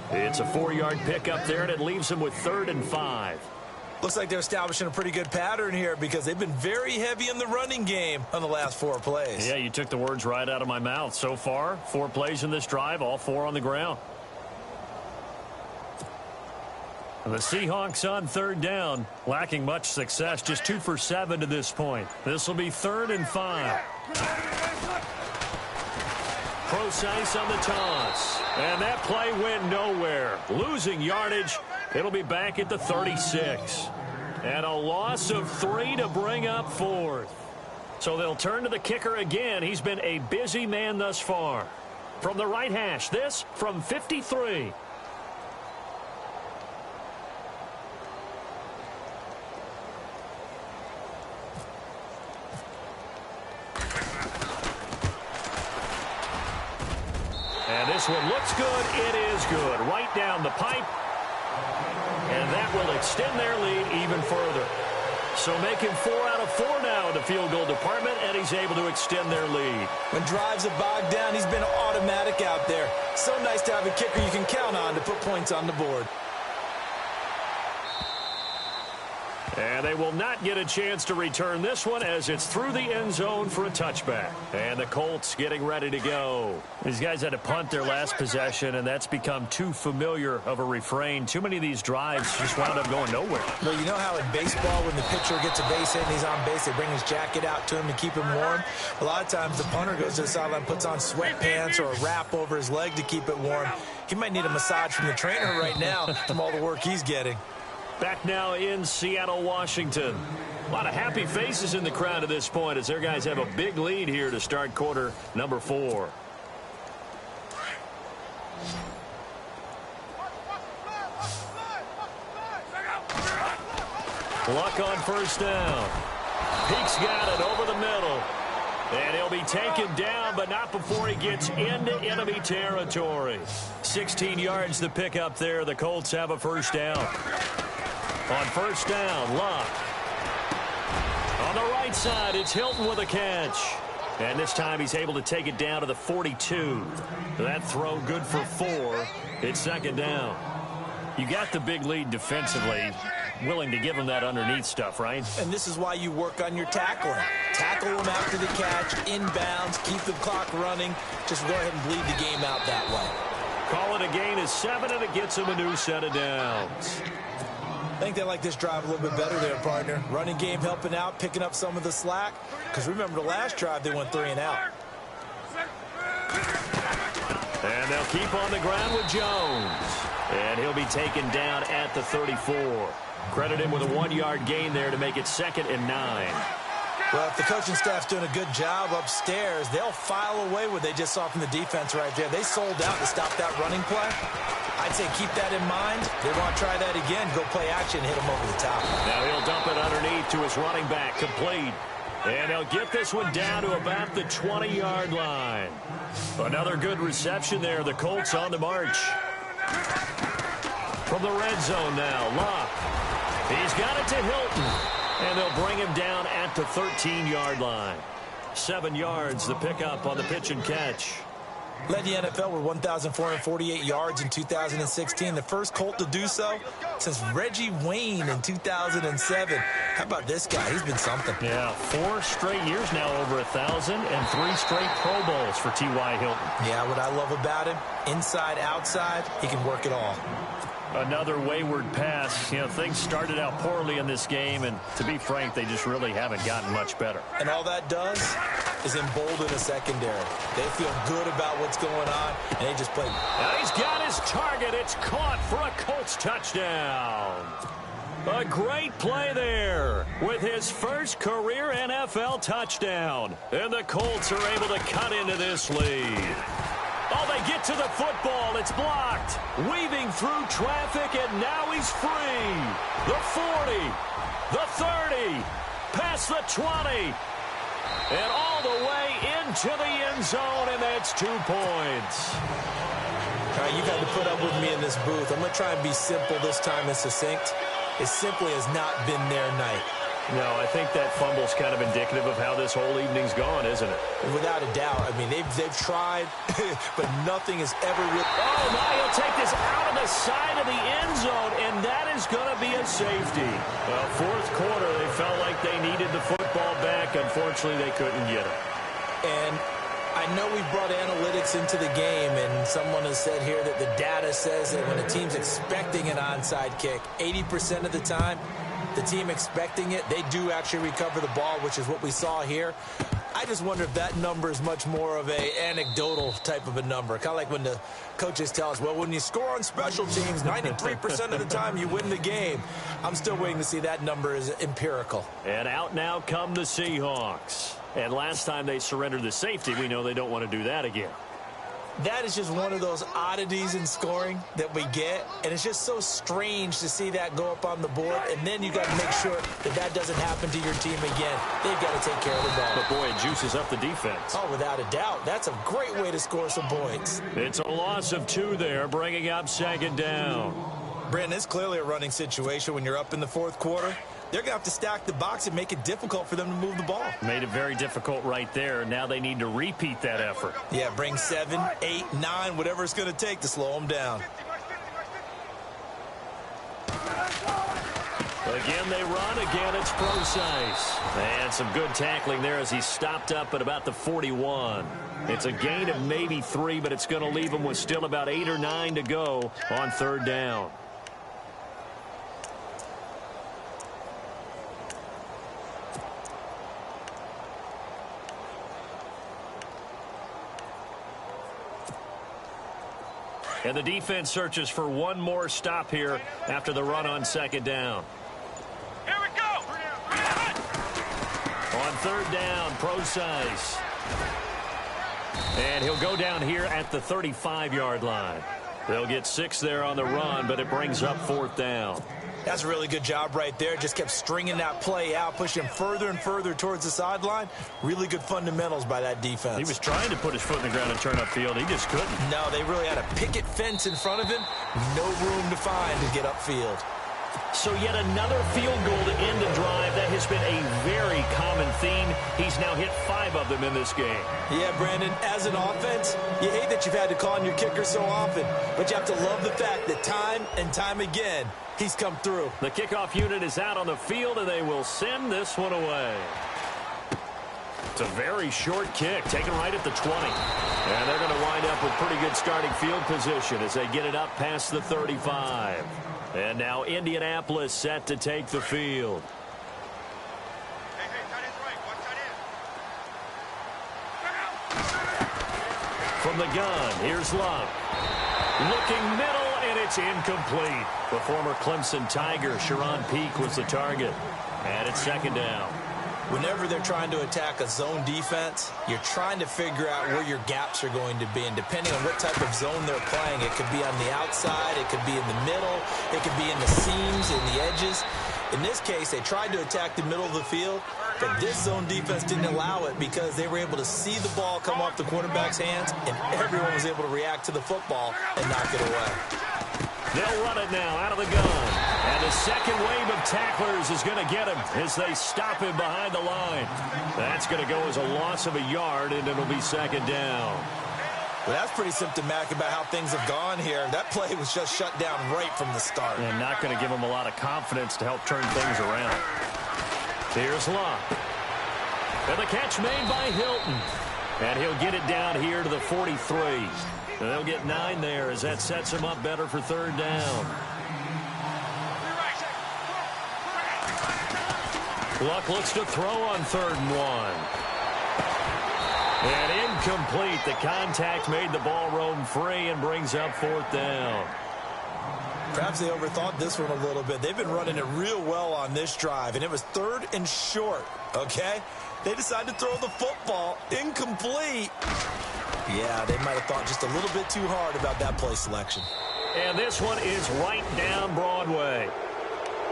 It's a 4-yard pickup there, and it leaves him with 3rd and 5. Looks like they're establishing a pretty good pattern here because they've been very heavy in the running game on the last 4 plays. Yeah, you took the words right out of my mouth. So far, 4 plays in this drive, all 4 on the ground. The Seahawks on 3rd down, lacking much success, just 2 for 7 to this point. This will be 3rd and 5. Procise on the toss. And that play went nowhere. Losing yardage. It'll be back at the 36. And a loss of 3 to bring up 4th. So they'll turn to the kicker again. He's been a busy man thus far. From the right hash, this from 53. And this one looks good. It is good. Right down the pipe. And that will extend their lead even further. So making 4 out of 4 now in the field goal department, and he's able to extend their lead. When drives are bogged down, he's been automatic out there. So nice to have a kicker you can count on to put points on the board. And they will not get a chance to return this one as it's through the end zone for a touchback. And the Colts getting ready to go. These guys had to punt their last possession, and that's become too familiar of a refrain. Too many of these drives just wound up going nowhere. Well, you know how in baseball when the pitcher gets a base hit and he's on base, they bring his jacket out to him to keep him warm? A lot of times the punter goes to the sideline, puts on sweatpants or a wrap over his leg to keep it warm. He might need a massage from the trainer right now from all the work he's getting. Back now in Seattle, Washington. A lot of happy faces in the crowd at this point as their guys have a big lead here to start quarter number 4. Luck on first down. Peek's got it over the middle. And he'll be taken down, but not before he gets into enemy territory. 16 yards to pick up there. The Colts have a first down. On first down, Luck. On the right side, it's Hilton with a catch. And this time he's able to take it down to the 42. That throw good for 4. It's 2nd down. You got the big lead defensively. Willing to give him that underneath stuff, right? And this is why you work on your tackling. Tackle him after the catch, inbounds, keep the clock running. Just go ahead and bleed the game out that way. Call it a gain of 7, and it gets him a new set of downs. I think they like this drive a little bit better there, partner. Running game helping out, picking up some of the slack. Because remember, the last drive, they went 3 and out. And they'll keep on the ground with Jones. And he'll be taken down at the 34. Credit him with a 1-yard gain there to make it 2nd and 9. Well, if the coaching staff's doing a good job upstairs, they'll file away what they just saw from the defense right there. They sold out to stop that running play. I'd say keep that in mind. They want to try that again. Go play action, hit him over the top. Now he'll dump it underneath to his running back, complete. And they'll get this one down to about the 20-yard line. Another good reception there. The Colts on the march. From the red zone now, Luck. He's got it to Hilton. And they'll bring him down at the 13-yard line. 7 yards, the pickup on the pitch and catch. Led the NFL with 1,448 yards in 2016. The first Colt to do so since Reggie Wayne in 2007. How about this guy? He's been something. Yeah, 4 straight years now over 1,000 and 3 straight Pro Bowls for T.Y. Hilton. Yeah, what I love about him, inside, outside, he can work it all. Another wayward pass. You know, things started out poorly in this game, and to be frank, they just really haven't gotten much better. And all that does is embolden a secondary. They feel good about what's going on, and they just play. Now he's got his target. It's caught for a Colts touchdown. A great play there with his first career NFL touchdown. And the Colts are able to cut into this lead. Oh, they get to the football. It's blocked. Weaving through traffic, and now he's free. The 40, the 30, past the 20, and all the way into the end zone, and that's 2 points. All right, you've had to put up with me in this booth. I'm going to try and be simple this time and succinct. It simply has not been their night. No, I think that fumble's kind of indicative of how this whole evening's gone, isn't it? Without a doubt. I mean, they've tried, but nothing is ever really... Oh, now he'll take this out of the side of the end zone, and that is going to be a safety. Well, fourth quarter, they felt like they needed the football back. Unfortunately, they couldn't get it. And I know we brought analytics into the game, and someone has said here that the data says that when a team's expecting an onside kick, 80% of the time, the team expecting it, they do actually recover the ball, which is what we saw here. I just wonder if that number is much more of a anecdotal type of a number. Kind of like when the coaches tell us, well, when you score on special teams, 93% of the time you win the game. I'm still waiting to see that number is empirical. And out now come the Seahawks. And last time they surrendered the safety, we know they don't want to do that again. That is just one of those oddities in scoring that we get, and it's just so strange to see that go up on the board, and then you got to make sure that that doesn't happen to your team again. They've got to take care of the ball. But, boy, it juices up the defense. Oh, without a doubt. That's a great way to score some points. It's a loss of 2 there, bringing up second down. Brandon, it's clearly a running situation when you're up in the fourth quarter. They're going to have to stack the box and make it difficult for them to move the ball. Made it very difficult right there. Now they need to repeat that effort. Yeah, bring 7, 8, 9, whatever it's going to take to slow them down. Again, they run. Again, it's Procise. And some good tackling there as he stopped up at about the 41. It's a gain of maybe 3, but it's going to leave him with still about 8 or 9 to go on third down. And the defense searches for one more stop here after the run on second down. Here we go. On third down, Procise. And he'll go down here at the 35-yard line. They'll get 6 there on the run, but it brings up fourth down. That's a really good job right there. Just kept stringing that play out, pushing him further and further towards the sideline. Really good fundamentals by that defense. He was trying to put his foot in the ground and turn upfield. He just couldn't. No, they really had a picket fence in front of him. No room to find to get upfield. So yet another field goal to end the drive. That has been a very common theme. He's now hit 5 of them in this game. Yeah, Brandon, as an offense, you hate that you've had to call on your kicker so often, but you have to love the fact that time and time again, he's come through. The kickoff unit is out on the field, and they will send this one away. It's a very short kick, taken right at the 20. And they're going to wind up with pretty good starting field position as they get it up past the 35. And now Indianapolis set to take the field. Hey, tight end's right. Watch tight end. From the gun, here's Love. Looking middle, and it's incomplete. The former Clemson Tiger, Sharon Peak, was the target. And it's second down. Whenever they're trying to attack a zone defense, you're trying to figure out where your gaps are going to be. And depending on what type of zone they're playing, it could be on the outside, it could be in the middle, it could be in the seams, in the edges. In this case, they tried to attack the middle of the field, but this zone defense didn't allow it because they were able to see the ball come off the quarterback's hands, and everyone was able to react to the football and knock it away. They'll run it now out of the gun. And the second wave of tacklers is going to get him as they stop him behind the line. That's going to go as a loss of a yard, and it'll be second down. Well, that's pretty symptomatic about how things have gone here. That play was just shut down right from the start. And not going to give him a lot of confidence to help turn things around. Here's Locke. And the catch made by Hilton. And he'll get it down here to the 43. And they'll get 9 there as that sets him up better for third down. Luck looks to throw on 3rd and 1. And incomplete. The contact made the ball roam free and brings up 4th down. Perhaps they overthought this one a little bit. They've been running it real well on this drive, and it was 3rd and short, okay? They decided to throw the football incomplete. Yeah, they might have thought just a little bit too hard about that play selection. And this one is right down Broadway.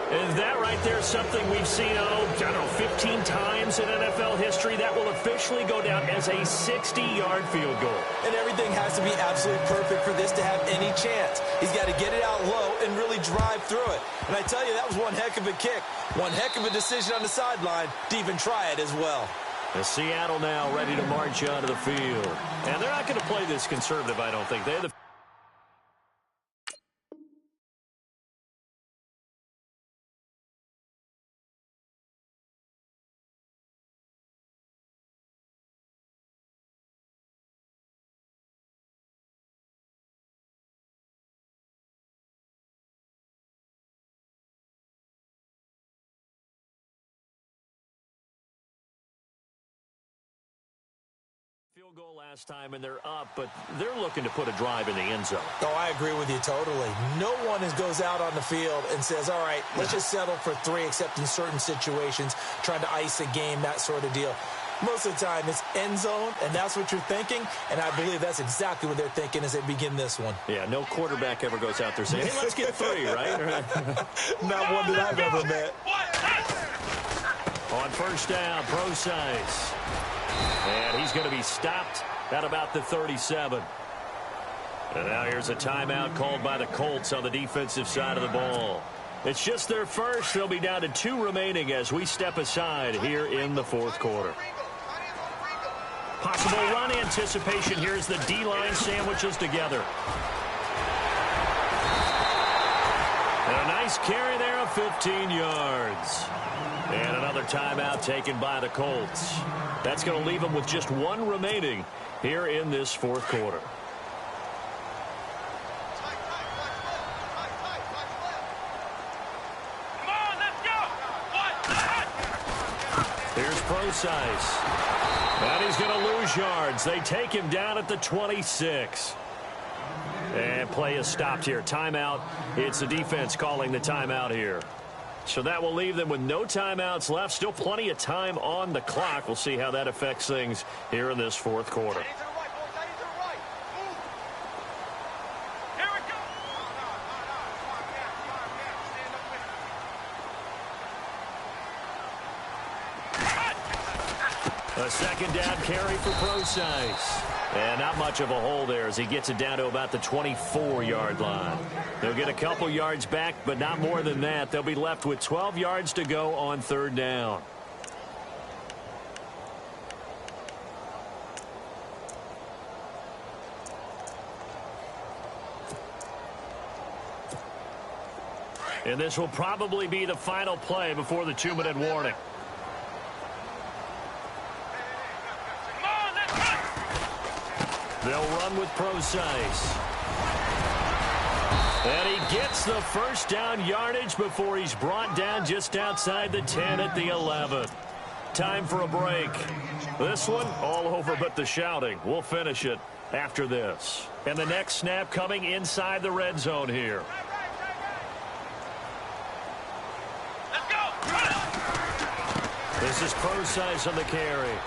And that right there is something we've seen, I don't know, 15 times in NFL history. That will officially go down as a 60-yard field goal. And everything has to be absolutely perfect for this to have any chance. He's got to get it out low and really drive through it. And I tell you, that was one heck of a kick. One heck of a decision on the sideline to even try it as well. The Seattle now ready to march onto the field. And they're not going to play this conservative, I don't think. They have the field goal last time, and they're up, but they're looking to put a drive in the end zone. Oh, I agree with you totally. No one goes out on the field and says, all right, let's just settle for 3, except in certain situations, trying to ice a game, that sort of deal. Most of the time, it's end zone, and that's what you're thinking, and I believe that's exactly what they're thinking as they begin this one. Yeah, no quarterback ever goes out there saying, hey, let's get 3, right? Not one that I've ever met. On first down, Procise. And he's going to be stopped at about the 37. And now here's a timeout called by the Colts on the defensive side of the ball. It's just their first. They'll be down to 2 remaining as we step aside here in the fourth quarter. Possible run anticipation here as the D-line sandwiches together. And a nice carry there of 15 yards. And another timeout taken by the Colts. That's going to leave them with just 1 remaining here in this fourth quarter. Come on, let's go. Here's Procise. And he's going to lose yards. They take him down at the 26. And play is stopped here. Timeout. It's the defense calling the timeout here. So that will leave them with no timeouts left. Still plenty of time on the clock. We'll see how that affects things here in this fourth quarter. Here we go. A second down carry for Procise. And not much of a hole there as he gets it down to about the 24-yard line. They'll get a couple yards back, but not more than that. They'll be left with 12 yards to go on third down. And this will probably be the final play before the 2-minute warning. They'll run with Procise. And he gets the first down yardage before he's brought down just outside the 10 at the 11. Time for a break. This one, all over but the shouting. We'll finish it after this. And the next snap coming inside the red zone here. Let's go. This is Procise on the carry.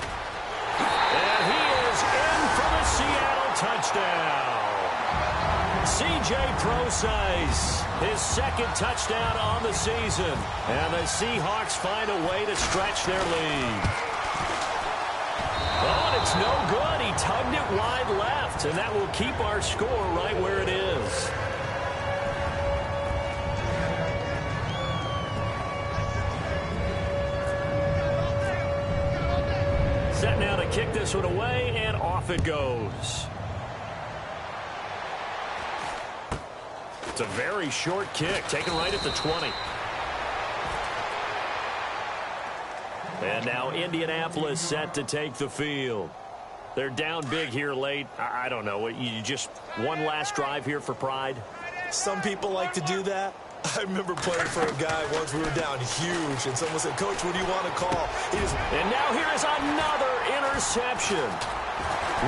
And he is in for the Seattle touchdown. C.J. Procise, his second touchdown on the season. And the Seahawks find a way to stretch their lead. Oh, and it's no good. He tugged it wide left, and that will keep our score right where it is. Set now to kick this one away, and off it goes. It's a very short kick, taken right at the 20. And now Indianapolis set to take the field. They're down big here late. I don't know. You just one last drive here for pride? Some people like to do that. I remember playing for a guy once we were down huge, and someone said, Coach, what do you want to call? And now here is another interception.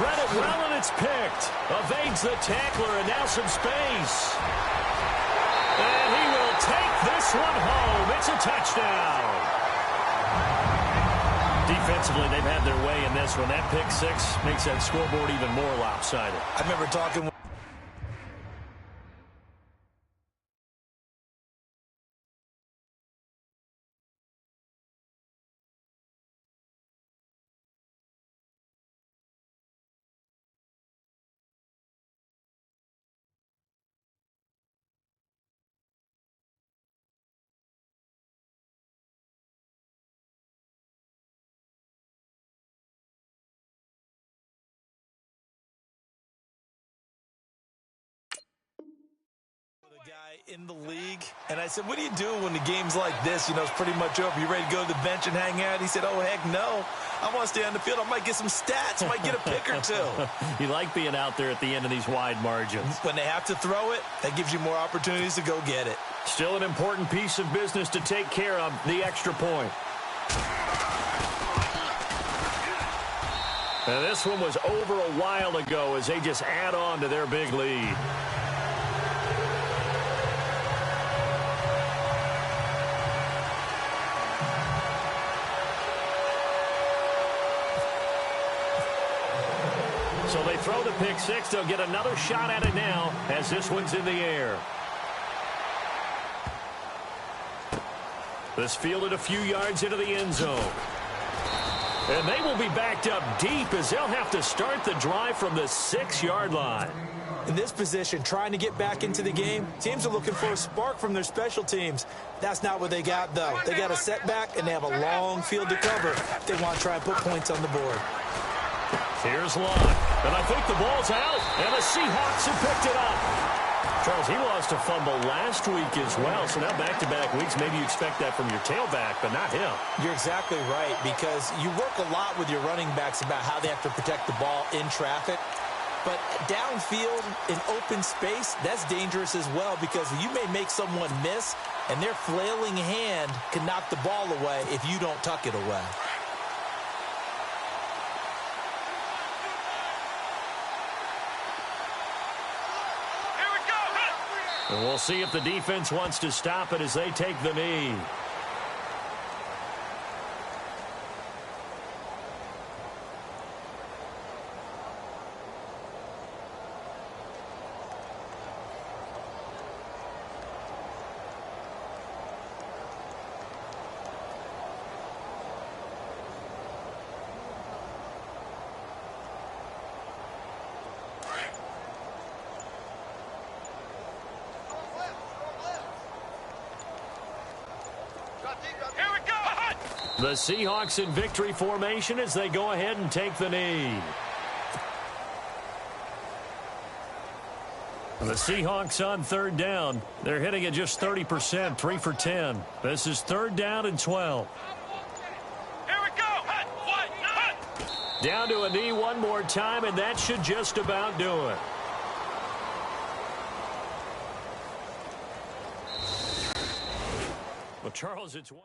Read it well, and it's picked. Evades the tackler, and now some space. And he will take this one home. It's a touchdown. Defensively, they've had their way in this one. That pick six makes that scoreboard even more lopsided. I remember talking with a guy in the league, and I said, what do you do when the game's like this? You know, it's pretty much over. You ready to go to the bench and hang out? He said, oh, heck no. I want to stay on the field. I might get some stats. I might get a pick or two. You like being out there at the end of these wide margins. When they have to throw it, that gives you more opportunities to go get it. Still an important piece of business to take care of, the extra point. And this one was over a while ago as they just add on to their big lead. So they throw the pick six. They'll get another shot at it now as this one's in the air. This fielded a few yards into the end zone. And they will be backed up deep as they'll have to start the drive from the 6-yard line. In this position, trying to get back into the game, teams are looking for a spark from their special teams. That's not what they got, though. They got a setback, and they have a long field to cover if they want to try and put points on the board. Here's Locke, and I think the ball's out, and the Seahawks have picked it up. Charles, he lost a fumble last week as well, so now back-to-back weeks, maybe you expect that from your tailback, but not him. You're exactly right, because you work a lot with your running backs about how they have to protect the ball in traffic. But downfield, in open space, that's dangerous as well, because you may make someone miss, and their flailing hand can knock the ball away if you don't tuck it away. And we'll see if the defense wants to stop it as they take the knee. The Seahawks in victory formation as they go ahead and take the knee. The Seahawks on third down. They're hitting at just 30%, 3 for 10. This is 3rd down and 12. Here we go. Hut. Down to a knee one more time, and that should just about do it. Well, Charles, it's one.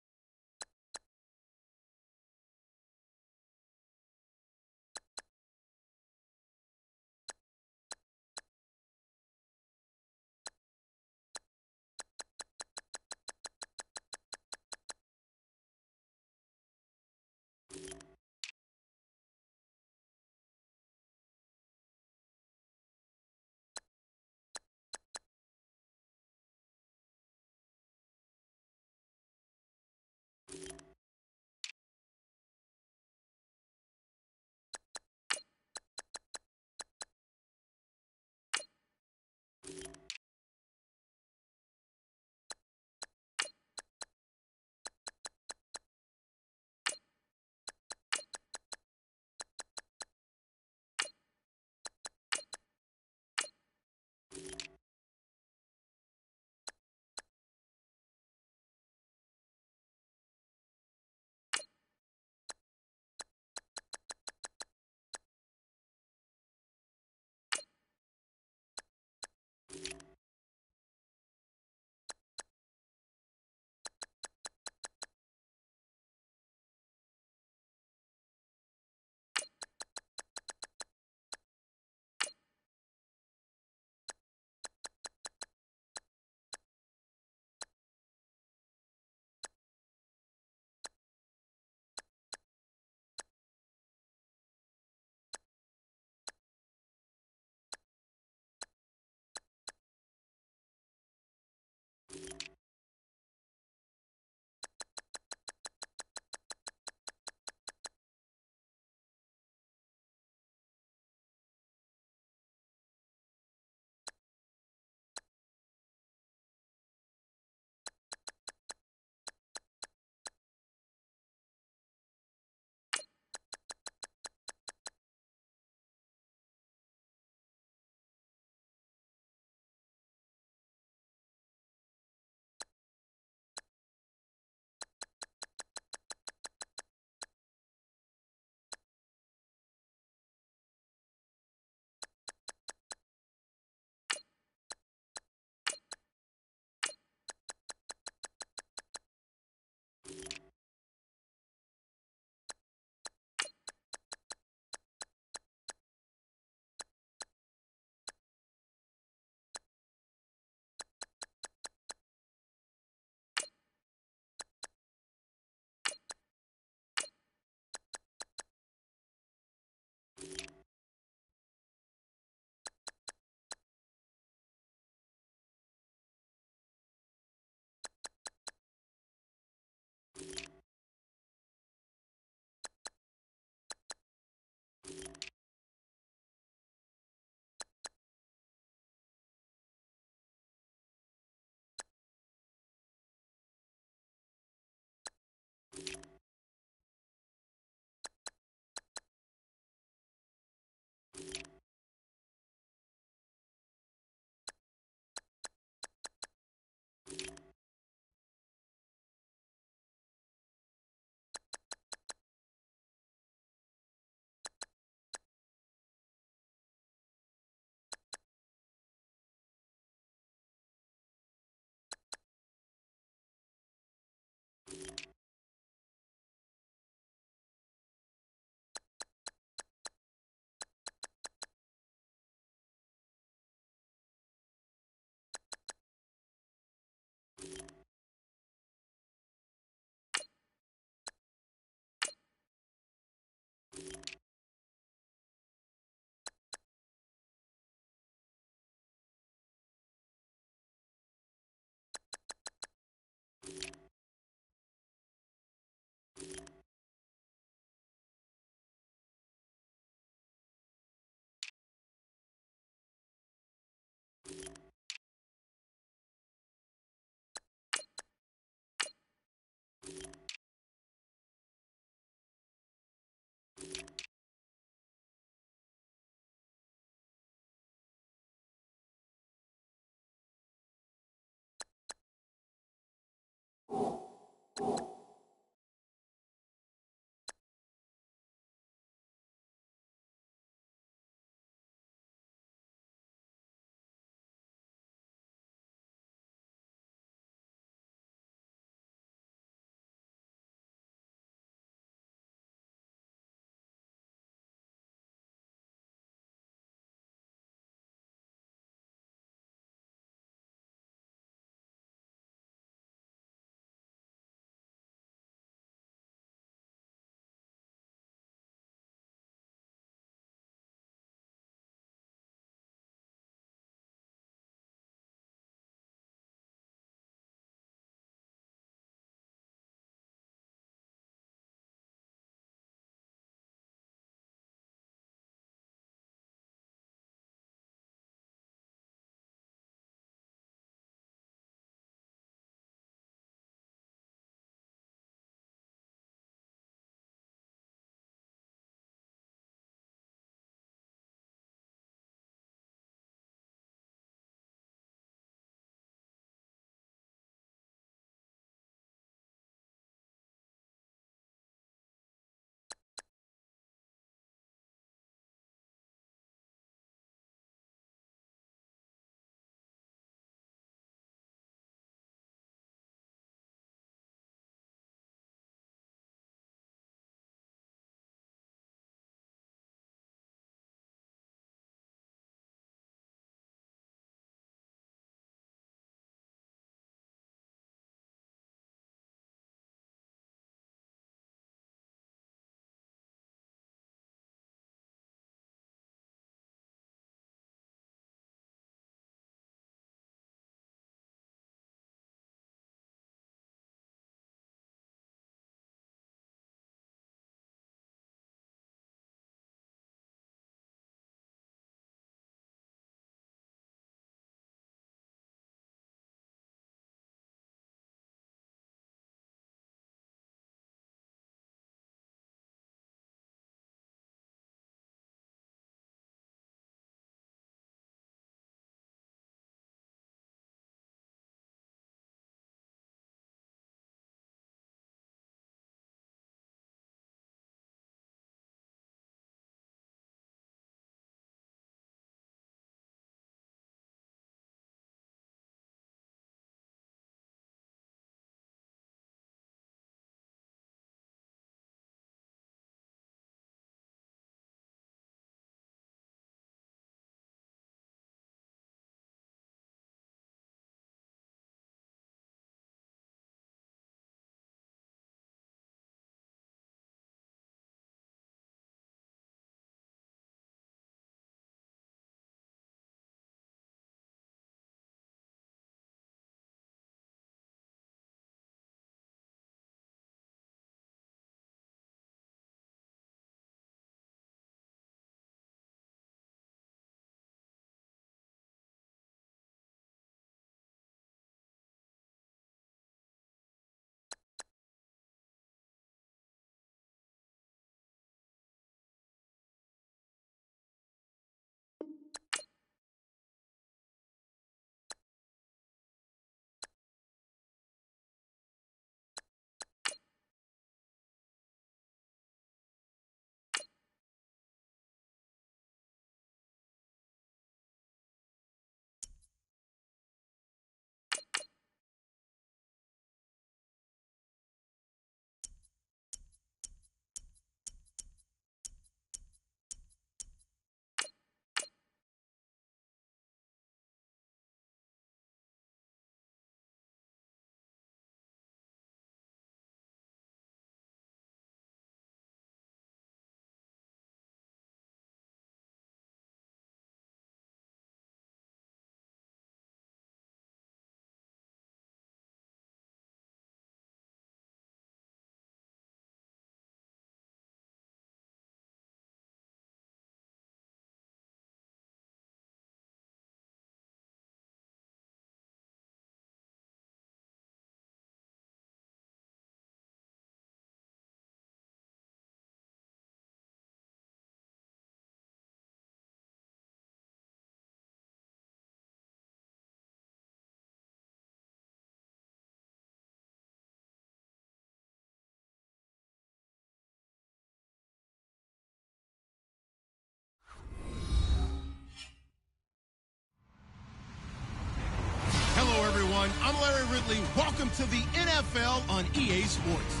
to the NFL on EA Sports.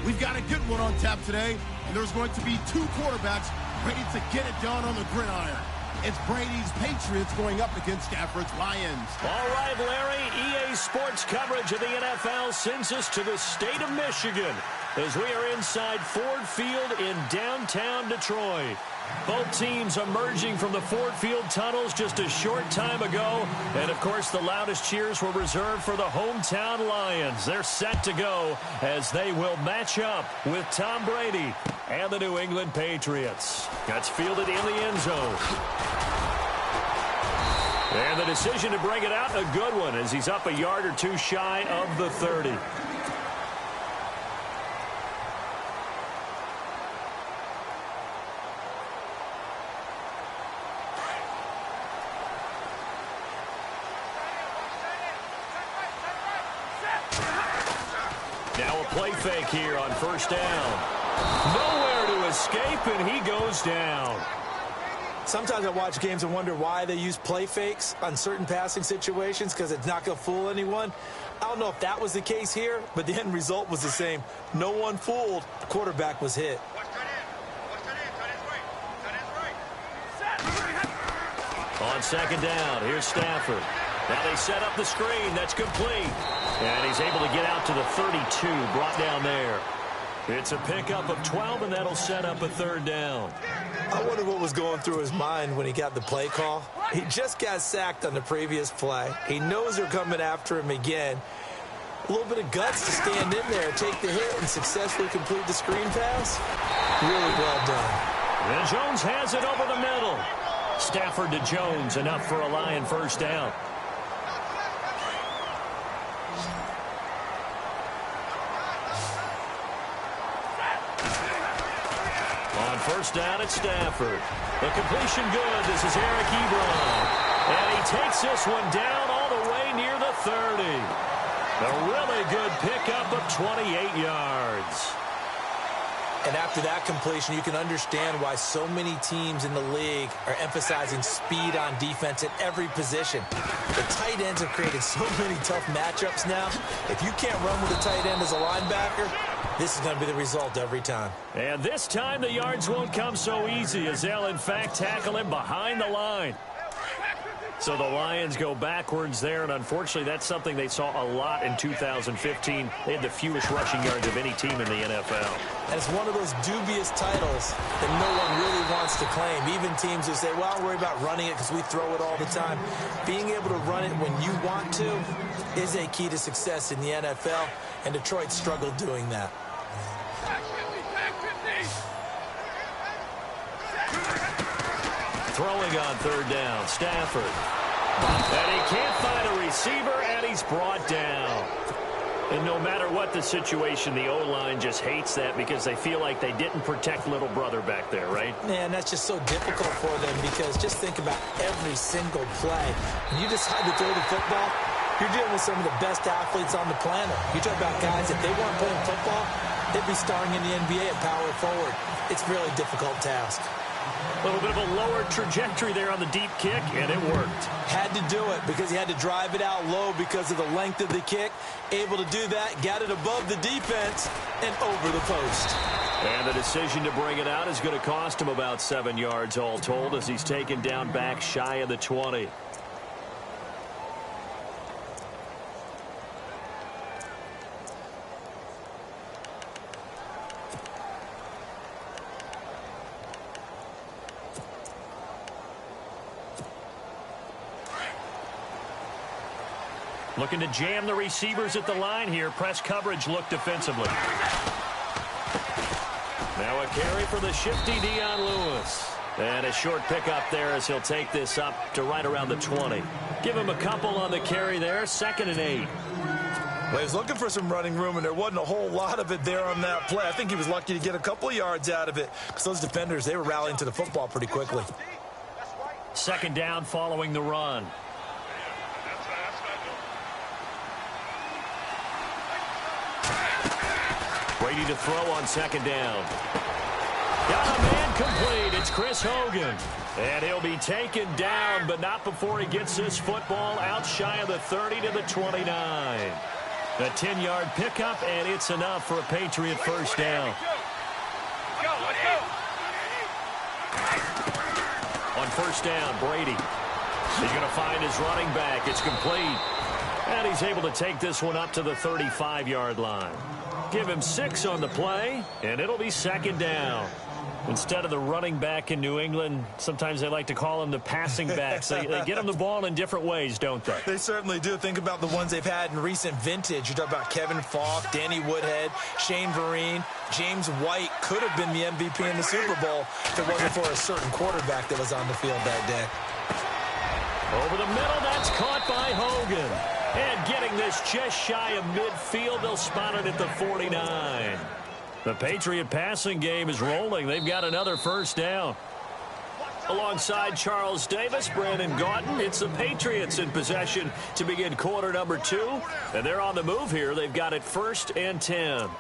We've got a good one on tap today, and there's going to be two quarterbacks ready to get it done on the gridiron. It's Brady's Patriots going up against Stafford's Lions. All right, Larry, EA Sports coverage of the NFL sends us to the state of Michigan as we are inside Ford Field in downtown Detroit. Both teams emerging from the Ford Field tunnels just a short time ago. And, of course, the loudest cheers were reserved for the hometown Lions. They're set to go as they will match up with Tom Brady and the New England Patriots. That's fielded in the end zone. And the decision to bring it out, a good one, as he's up a yard or two shy of the 30. Now a play fake here on first down. Nowhere to escape, and he goes down. Sometimes I watch games and wonder why they use play fakes on certain passing situations, because it's not going to fool anyone. I don't know if that was the case here, but the end result was the same. No one fooled. The quarterback was hit. On second down, here's Stafford. Now they set up the screen. That's complete. And he's able to get out to the 32, brought down there. It's a pickup of 12, and that'll set up a third down. I wonder what was going through his mind when he got the play call. He just got sacked on the previous play. He knows they're coming after him again. A little bit of guts to stand in there, take the hit, and successfully complete the screen pass. Really well done. And Jones has it over the middle. Stafford to Jones, enough for a Lion first down. On first down at Stafford. The completion good. This is Eric Ebron. And he takes this one down all the way near the 30. A really good pickup of 28 yards. And after that completion, you can understand why so many teams in the league are emphasizing speed on defense at every position. The tight ends have created so many tough matchups now. If you can't run with a tight end as a linebacker, this is going to be the result every time. And this time the yards won't come so easy, as they'll in fact tackle him behind the line. So the Lions go backwards there, and unfortunately that's something they saw a lot in 2015. They had the fewest rushing yards of any team in the NFL. And it's one of those dubious titles that no one really wants to claim. Even teams who say, well, I'll worry about running it because we throw it all the time. Being able to run it when you want to is a key to success in the NFL, and Detroit struggled doing that. Throwing on third down, Stafford. And he can't find a receiver, and he's brought down. And no matter what the situation, the O-line just hates that because they feel like they didn't protect little brother back there, right? Man, that's just so difficult for them, because just think about every single play. When you decide to throw the football, you're dealing with some of the best athletes on the planet. You talk about guys, if they weren't playing football, they'd be starring in the NBA at power forward. It's a really difficult task. A little bit of a lower trajectory there on the deep kick, and it worked. Had to do it because he had to drive it out low because of the length of the kick. Able to do that, got it above the defense and over the post. And the decision to bring it out is going to cost him about 7 yards all told, as he's taken down back shy of the 20. Looking to jam the receivers at the line here. Press coverage look defensively. Now a carry for the shifty Dion Lewis. And a short pickup there as he'll take this up to right around the 20. Give him a couple on the carry there. 2nd and 8. Well, he was looking for some running room, and there wasn't a whole lot of it there on that play. I think he was lucky to get a couple of yards out of it, because those defenders, they were rallying to the football pretty quickly. 2nd down following the run. Brady to throw on 2nd down. Got a man complete. It's Chris Hogan. And he'll be taken down, but not before he gets this football out shy of the 30 to the 29. A 10-yard pickup, and it's enough for a Patriot first down. Let's go, let's go. On first down, Brady. He's going to find his running back. It's complete. And he's able to take this one up to the 35-yard line. Give him 6 on the play, and it'll be second down. Instead of the running back in New England, sometimes they like to call them the passing backs. They get them the ball in different ways, don't they? They certainly do. Think about the ones they've had in recent vintage. You talk about Kevin Falk, Danny Woodhead, Shane Vereen, James White could have been the MVP in the Super Bowl if it wasn't for a certain quarterback that was on the field that day. Over the middle, that's caught by Hogan. And getting this just shy of midfield, they'll spot it at the 49. The Patriot passing game is rolling. They've got another first down. Alongside Charles Davis, Brandon Gaudin, it's the Patriots in possession to begin quarter number 2. And they're on the move here. They've got it 1st and 10.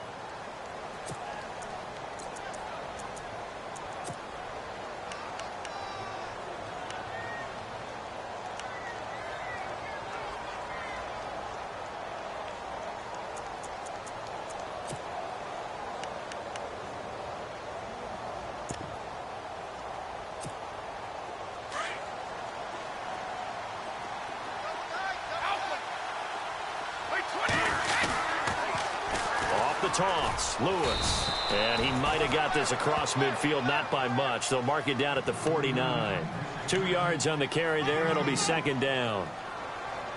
Toss, Lewis, and he might have got this across midfield, not by much. They'll mark it down at the 49. 2 yards on the carry there. It'll be second down.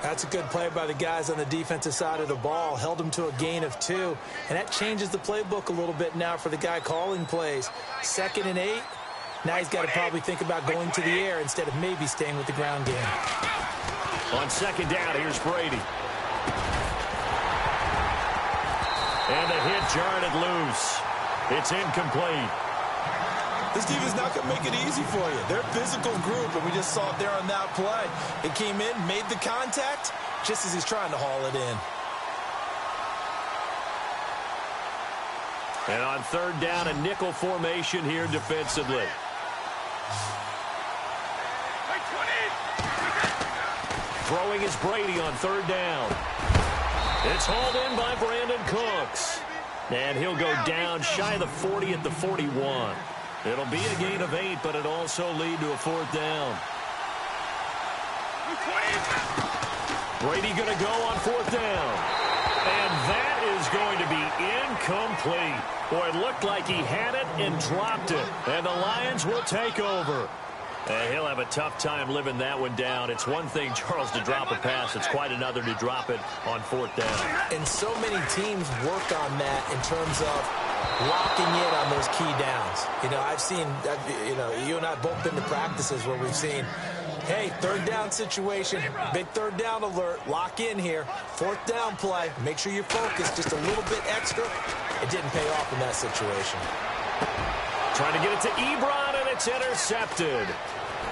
That's a good play by the guys on the defensive side of the ball. Held them to a gain of 2, and that changes the playbook a little bit now for the guy calling plays. 2nd and 8. Now he's got to probably think about going to the air instead of maybe staying with the ground game. On second down, here's Brady. And the hit jarred it loose. It's incomplete. This defense is not going to make it easy for you. They're a physical group, and we just saw it there on that play. It came in, made the contact, just as he's trying to haul it in. And on third down, a nickel formation here defensively. Throwing is Brady on third down. It's hauled in by Brandon Cooks. And he'll go down shy of the 40 at the 41. It'll be a gain of 8, but it'll also lead to a 4th down. Brady going to go on 4th down. And that is going to be incomplete. Boy, it looked like he had it and dropped it. And the Lions will take over. He'll have a tough time living that one down. It's one thing, Charles, to drop a pass. It's quite another to drop it on 4th down. And so many teams work on that in terms of locking in on those key downs. You know, I've seen, you and I both been to practices where we've seen, hey, 3rd down situation, big 3rd down alert, lock in here, 4th down play, make sure you're focused just a little bit extra. It didn't pay off in that situation. Trying to get it to Ebron, and it's intercepted.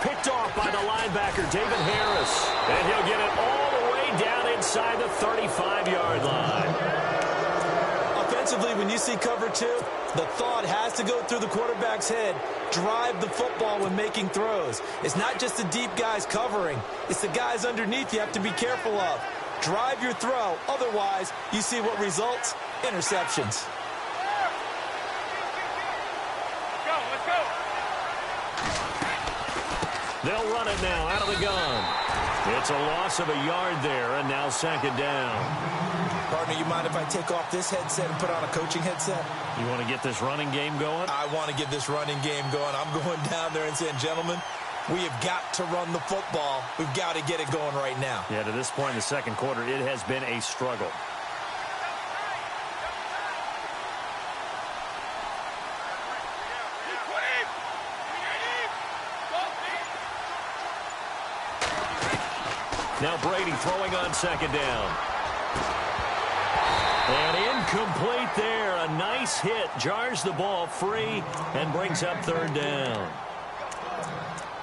Picked off by the linebacker, David Harris. And he'll get it all the way down inside the 35-yard line. Offensively, when you see cover 2, the thought has to go through the quarterback's head. Drive the football when making throws. It's not just the deep guys covering. It's the guys underneath you have to be careful of. Drive your throw. Otherwise, you see what results? Interceptions. They'll run it now out of the gun. It's a loss of a yard there, and now second down. Partner, you mind if I take off this headset and put on a coaching headset? You want to get this running game going? I want to get this running game going. I'm going down there and saying, gentlemen, we have got to run the football. We've got to get it going right now. Yeah, to this point in the second quarter, it has been a struggle. Now Brady throwing on second down. And incomplete there. A nice hit. Jars the ball free and brings up 3rd down.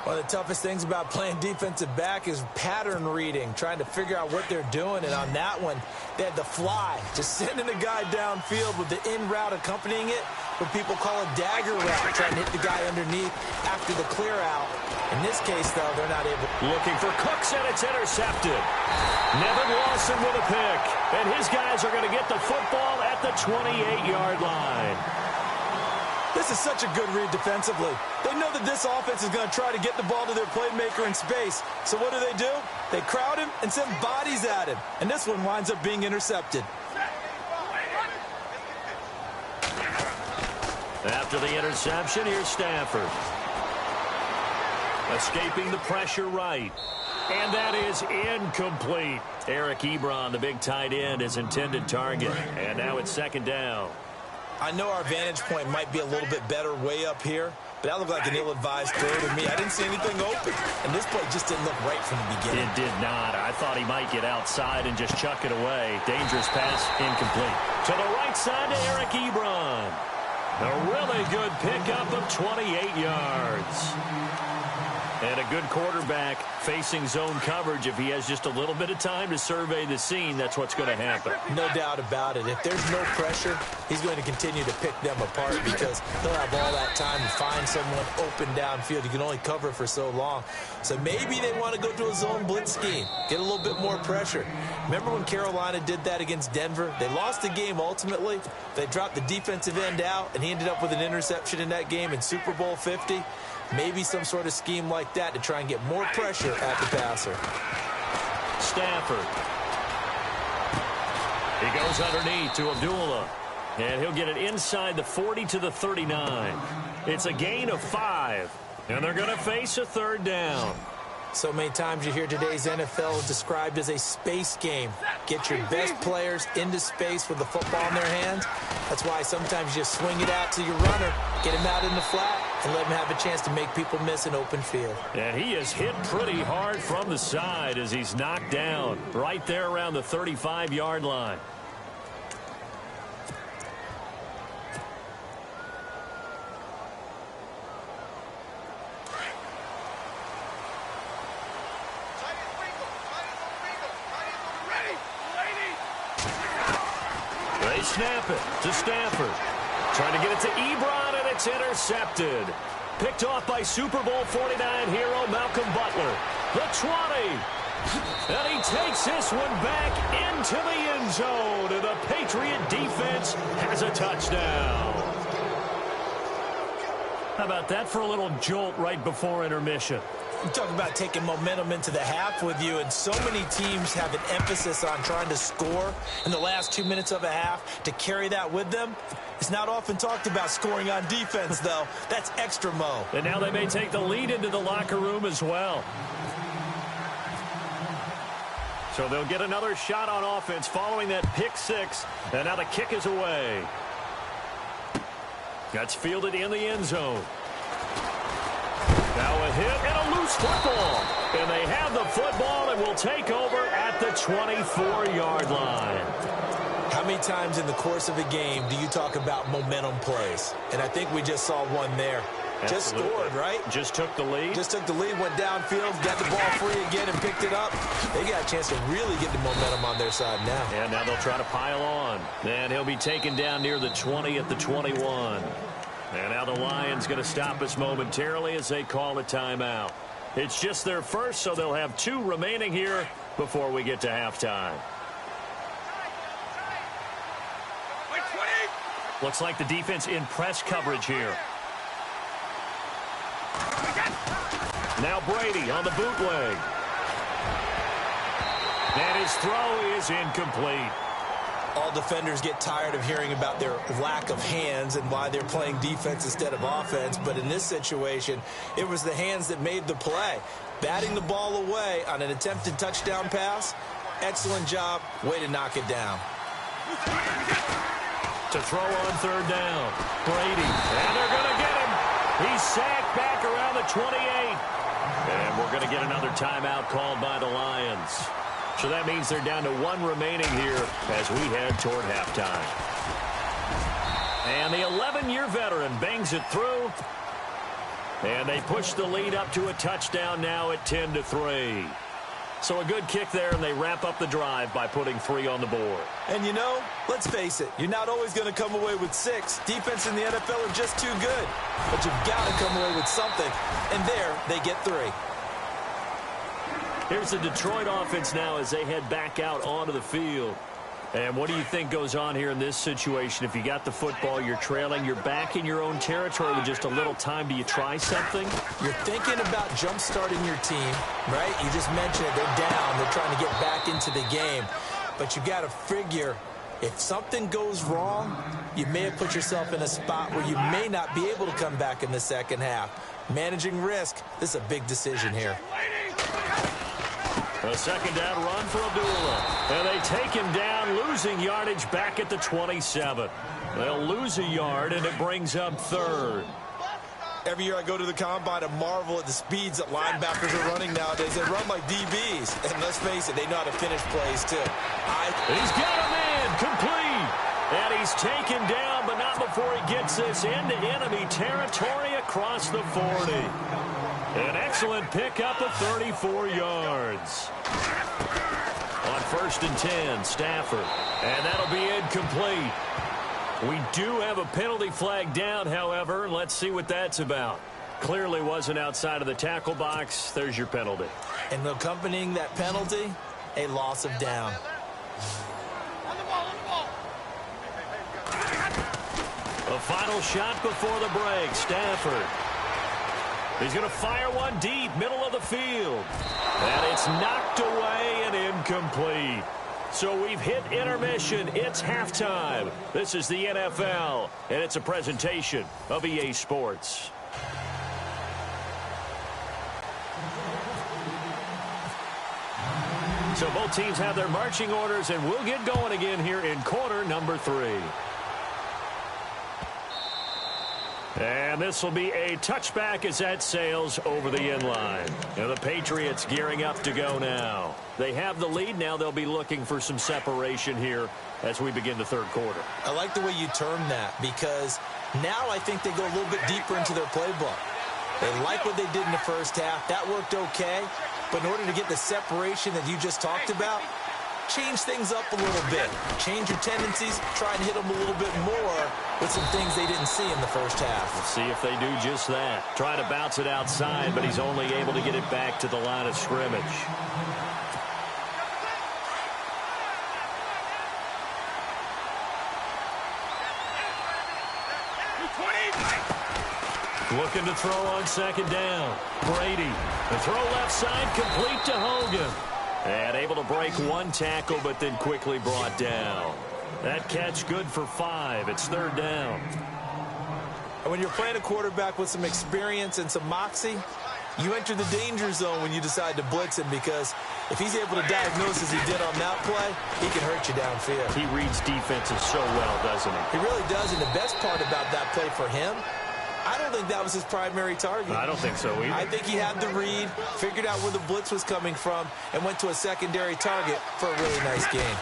One of the toughest things about playing defensive back is pattern reading, trying to figure out what they're doing. And on that one, they had the fly, just sending a guy downfield with the in route accompanying it. what people call a dagger route, trying to hit the guy underneath after the clear out. In this case, though, they're not able. Looking for Cooks, and it's intercepted. Nevin Lawson with a pick, and his guys are going to get the football at the 28-yard line. This is such a good read defensively. They know that this offense is going to try to get the ball to their playmaker in space. So what do? They crowd him and send bodies at him. And this one winds up being intercepted. After the interception, here's Stafford. Escaping the pressure right. And that is incomplete. Eric Ebron, the big tight end, his intended target. And now it's second down. I know our vantage point might be a little bit better way up here, but that looked like an ill-advised throw to me. I didn't see anything open, and this play just didn't look right from the beginning. It did not. I thought he might get outside and just chuck it away. Dangerous pass, incomplete. To the right side to Eric Ebron. A really good pickup of 28 yards. And a good quarterback facing zone coverage. If he has just a little bit of time to survey the scene, that's what's going to happen. No doubt about it. If there's no pressure, he's going to continue to pick them apart because he'll have all that time to find someone open downfield. You can only cover for so long. So maybe they want to go to a zone blitz scheme, get a little bit more pressure. Remember when Carolina did that against Denver? They lost the game ultimately. They dropped the defensive end out, and he ended up with an interception in that game in Super Bowl 50. Maybe some sort of scheme like that to try and get more pressure at the passer. Stafford. He goes underneath to Abdullah. And he'll get it inside the 40 to the 39. It's a gain of 5. And they're going to face a third down. So many times you hear today's NFL described as a space game. Get your best players into space with the football in their hands. That's why sometimes you just swing it out to your runner, get him out in the flat, and let him have a chance to make people miss an open field. And he is hit pretty hard from the side as he's knocked down right there around the 35-yard line. They snap it to Stafford. Trying to get it to Ebron, and it's intercepted. Picked off by Super Bowl 49 hero Malcolm Butler. The 20. And he takes this one back into the end zone. And the Patriot defense has a touchdown. How about that for a little jolt right before intermission? You talk about taking momentum into the half with you, and so many teams have an emphasis on trying to score in the last 2 minutes of a half to carry that with them. It's not often talked about scoring on defense, though. That's extra mo. And now they may take the lead into the locker room as well. So they'll get another shot on offense following that pick six. And now the kick is away. That's fielded in the end zone. Now a hit and a loose football. And they have the football and will take over at the 24-yard line. How many times in the course of a game do you talk about momentum plays? And I think we just saw one there. Absolutely. Just scored, right? Just took the lead. Just took the lead, went downfield, got the ball free again and picked it up. They got a chance to really get the momentum on their side now. And now they'll try to pile on. And he'll be taken down near the 20 at the 21. And now the Lions going to stop us momentarily as they call a timeout. It's just their first, so they'll have 2 remaining here before we get to halftime. Looks like the defense in press coverage here. Now Brady on the bootleg. And his throw is incomplete. All defenders get tired of hearing about their lack of hands and why they're playing defense instead of offense. But in this situation, it was the hands that made the play. Batting the ball away on an attempted touchdown pass. Excellent job. Way to knock it down. To throw on third down. Brady. And they're going to get him. He's sacked back around the 28. And we're going to get another timeout called by the Lions. So that means they're down to 1 remaining here as we head toward halftime. And the 11-year veteran bangs it through. And they push the lead up to a touchdown now at 10-3. So a good kick there, and they wrap up the drive by putting 3 on the board. And you know, let's face it, you're not always going to come away with 6. Defense in the NFL are just too good. But you've got to come away with something. And there, they get 3. Here's the Detroit offense now as they head back out onto the field. And what do you think goes on here in this situation? If you got the football, you're trailing, you're back in your own territory with just a little time. Do you try something? You're thinking about jump-starting your team, right? You just mentioned it. They're down. They're trying to get back into the game. But you got to figure, if something goes wrong, you may have put yourself in a spot where you may not be able to come back in the second half. Managing risk, this is a big decision here. A second down run for Abdullah. And they take him down, losing yardage back at the 27. They'll lose a yard, and it brings up 3rd. Every year I go to the combine and marvel at the speeds that linebackers are running nowadays. They run like DBs. And let's face it, they know how to finish plays, too. He's got a man, complete. And he's taken down, but not before he gets this into enemy territory across the 40. An excellent pickup of 34 yards. On 1st and 10, Stafford. And that'll be incomplete. We do have a penalty flag down, however. Let's see what that's about. Clearly wasn't outside of the tackle box. There's your penalty. And accompanying that penalty, a loss of down. A final shot before the break. Stafford. He's going to fire one deep, middle of the field. And it's knocked away and incomplete. So we've hit intermission. It's halftime. This is the NFL, and it's a presentation of EA Sports. So both teams have their marching orders, and we'll get going again here in quarter number 3. And this will be a touchback as that sails over the end line. And the Patriots gearing up to go now. They have the lead. Now they'll be looking for some separation here as we begin the 3rd quarter. I like the way you term that, because now I think they go a little bit deeper into their playbook. They like what they did in the first half. That worked okay. But in order to get the separation that you just talked about, change things up a little bit. Change your tendencies. Try and hit them a little bit more with some things they didn't see in the first half. Let's see if they do just that. Try to bounce it outside, but he's only able to get it back to the line of scrimmage. Looking to throw on 2nd down. Brady. The throw left side, complete to Hogan. And able to break one tackle, but then quickly brought down. That catch good for 5. It's 3rd down. And when you're playing a quarterback with some experience and some moxie, you enter the danger zone when you decide to blitz him, because if he's able to diagnose as he did on that play, he can hurt you downfield. He reads defenses so well, doesn't he? He really does, and the best part about that play for him, I don't think that was his primary target. I don't think so either. I think he had the read, figured out where the blitz was coming from, and went to a secondary target for a really nice game.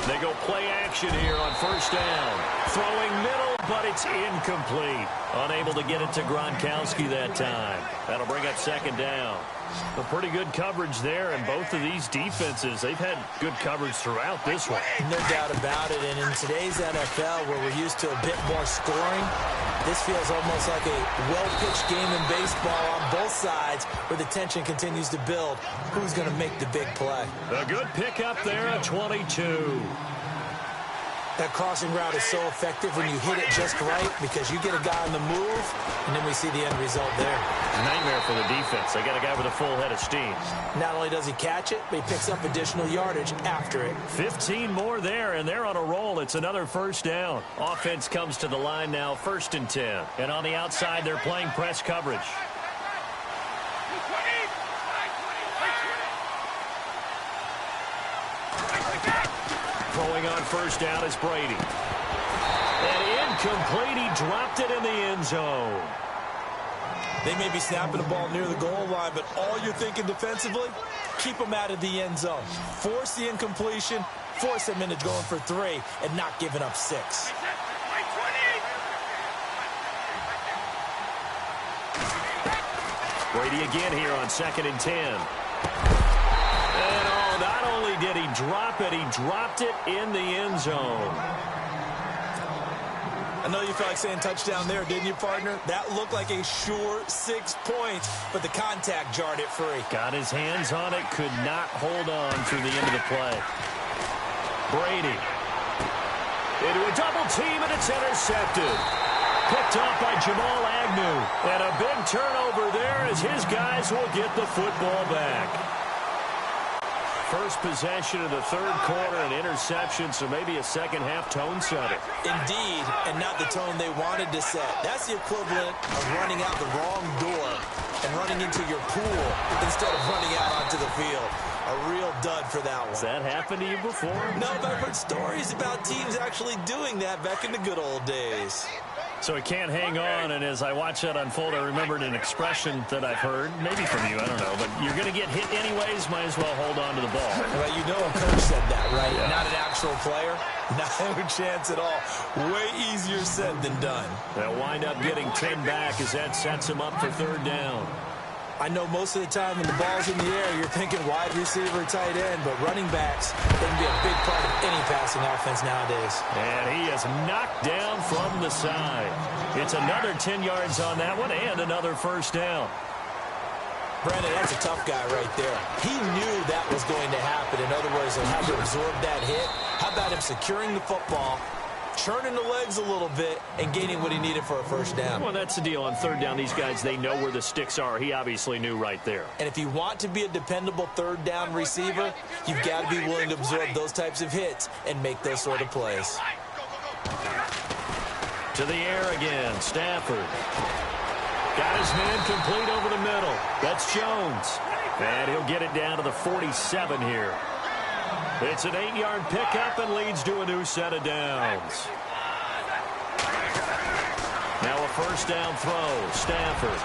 They go play action here on 1st down. Throwing middle, but it's incomplete. Unable to get it to Gronkowski that time. That'll bring up 2nd down. A pretty good coverage there, and both of these defenses, they've had good coverage throughout this one. No doubt about it, and in today's NFL, where we're used to a bit more scoring, this feels almost like a well-pitched game in baseball on both sides, where the tension continues to build. Who's going to make the big play? A good pickup there at 22. That crossing route is so effective when you hit it just right, because you get a guy on the move, and then we see the end result there. Nightmare for the defense. They got a guy with a full head of steam. Not only does he catch it, but he picks up additional yardage after it. 15 more there, and they're on a roll. It's another 1st down. Offense comes to the line now, 1st and 10. And on the outside, they're playing press coverage. Throwing on 1st down is Brady. And incomplete. He dropped it in the end zone. They may be snapping the ball near the goal line, but all you're thinking defensively, keep them out of the end zone. Force the incompletion, force them into going for 3, and not giving up 6. Brady again here on 2nd and 10. And not only did he drop it, he dropped it in the end zone. I know you felt like saying touchdown there, didn't you, partner? That looked like a sure 6 points, but the contact jarred it free. Got his hands on it, could not hold on through the end of the play. Brady. Into a double team, and it's intercepted. Picked off by Jamal Agnew. And a big turnover there as his guys will get the football back. First possession of the third quarter, an interception, so maybe a second-half tone setter. Indeed, and not the tone they wanted to set. That's the equivalent of running out the wrong door and running into your pool instead of running out onto the field. A real dud for that one. Has that happened to you before? No, but I've heard stories about teams actually doing that back in the good old days. So he can't hang on, and as I watch that unfold, I remembered an expression that I've heard, maybe from you, I don't know, but you're going to get hit anyways, might as well hold on to the ball. Well, you know a coach said that, right? Yeah. Not an actual player. Not a chance at all. Way easier said than done. They'll wind up getting 10 back as that sets him up for third down. I know most of the time when the ball's in the air, you're thinking wide receiver, tight end, but running backs can be a big part of any passing offense nowadays. And he is knocked down from the side. It's another 10 yards on that one and another first down. Brandon, that's a tough guy right there. He knew that was going to happen. In other words, he'll have to absorb that hit. How about him securing the football, churning the legs a little bit, and gaining what he needed for a first down? Well, that's the deal. On third down, these guys, they know where the sticks are. He obviously knew right there. And if you want to be a dependable third down receiver, you've got to be willing to absorb those types of hits and make those sort of plays. To the air again, Stafford. Got his man complete over the middle. That's Jones. And he'll get it down to the 47 here. It's an 8-yard pickup and leads to a new set of downs. Now a first down throw, Stafford.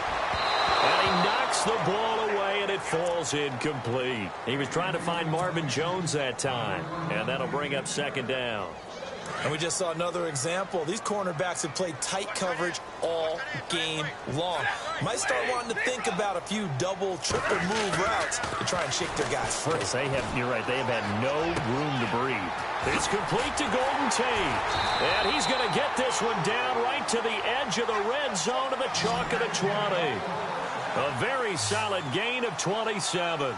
And he knocks the ball away, and it falls incomplete. He was trying to find Marvin Jones that time, and that'll bring up second down. And we just saw another example. These cornerbacks have played tight coverage all game long. Might start wanting to think about a few double, triple move routes to try and shake their guys free. You're right, they have had no room to breathe. It's complete to Golden Tate. And he's going to get this one down right to the edge of the red zone of the chalk of the 20. A very solid gain of 27.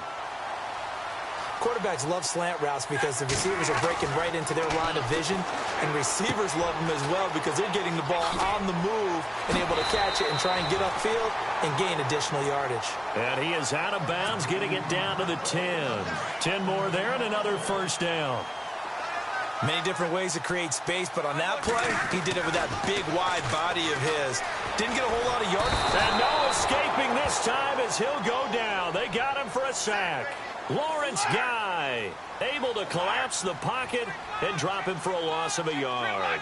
Quarterbacks love slant routes because the receivers are breaking right into their line of vision, and receivers love them as well because they're getting the ball on the move and able to catch it and try and get upfield and gain additional yardage. And he is out of bounds, getting it down to the 10. 10 more there and another first down. Many different ways to create space, but on that play, he did it with that big, wide body of his. Didn't get a whole lot of yardage. And no escaping this time as he'll go down. They got him for a sack. Lawrence Guy able to collapse the pocket and drop him for a loss of a yard.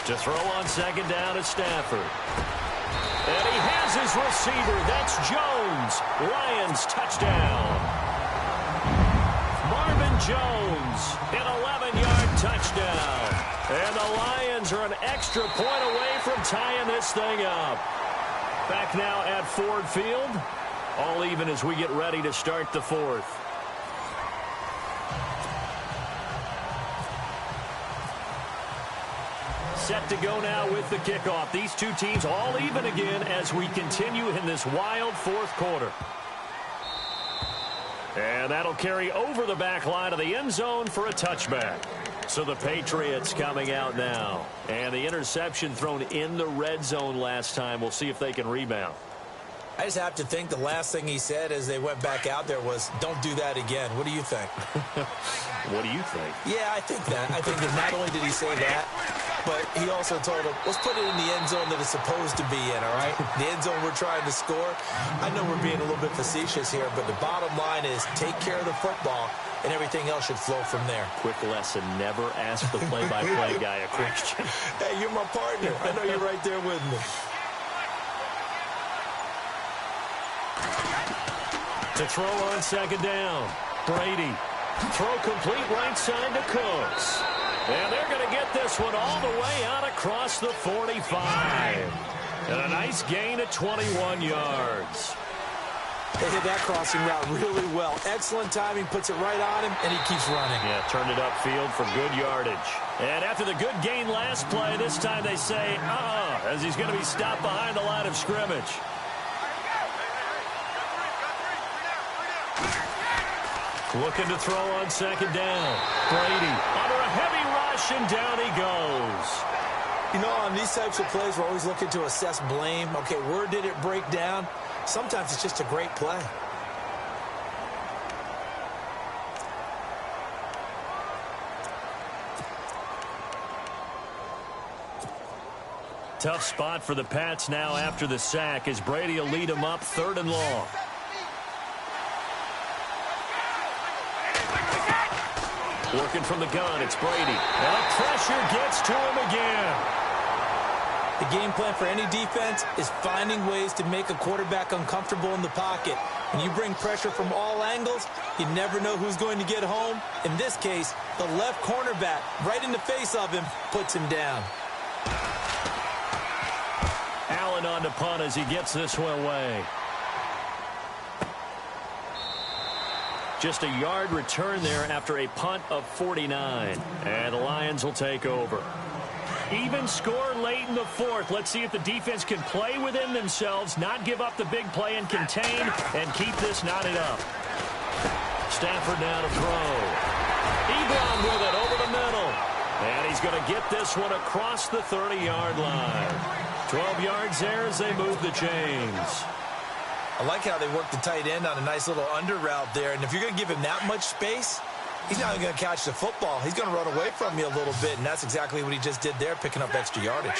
To throw on second down is Stafford. And he has his receiver. That's Jones. Lions touchdown. Marvin Jones, an 11-yard touchdown. And the Lions are an extra point away from tying this thing up. Back now at Ford Field. All even as we get ready to start the fourth. Set to go now with the kickoff. These two teams all even again as we continue in this wild fourth quarter. And that'll carry over the back line of the end zone for a touchback. So the Patriots coming out now. And the interception thrown in the red zone last time. We'll see if they can rebound. I just have to think the last thing he said as they went back out there was, don't do that again. What do you think? What do you think? Yeah, I think that. I think that not only did he say that, but he also told him, let's put it in the end zone that it's supposed to be in, all right? The end zone we're trying to score. I know we're being a little bit facetious here, but the bottom line is take care of the football, and everything else should flow from there. Quick lesson, never ask the play-by-play guy a question. Hey, you're my partner. I know you're right there with me. To throw on second down, Brady. Throw complete right side to Cooks. And they're going to get this one all the way out across the 45. And a nice gain of 21 yards. They hit that crossing route really well. Excellent timing, puts it right on him, and he keeps running. Yeah, turned it upfield for good yardage. And after the good gain last play, this time they say, as he's going to be stopped behind the line of scrimmage. Looking to throw on second down. Brady under a heavy rush, and down he goes. You know, on these types of plays, we're always looking to assess blame. Okay, where did it break down? Sometimes it's just a great play. Tough spot for the Pats now after the sack as Brady will lead them up 3rd and long. Working from the gun, it's Brady. And the pressure gets to him again. The game plan for any defense is finding ways to make a quarterback uncomfortable in the pocket. When you bring pressure from all angles, you never know who's going to get home. In this case, the left cornerback, right in the face of him, puts him down. Allen on the punt as he gets this one away. Just a yard return there after a punt of 49. And the Lions will take over. Even score late in the 4th. Let's see if the defense can play within themselves, not give up the big play and contain, and keep this knotted up. Stafford now to throw. Ebron with it over the middle. And he's going to get this one across the 30-yard line. 12 yards there as they move the chains. I like how they work the tight end on a nice little under route there. And if you're going to give him that much space, he's not even going to catch the football. He's going to run away from you a little bit, and that's exactly what he just did there, picking up extra yardage.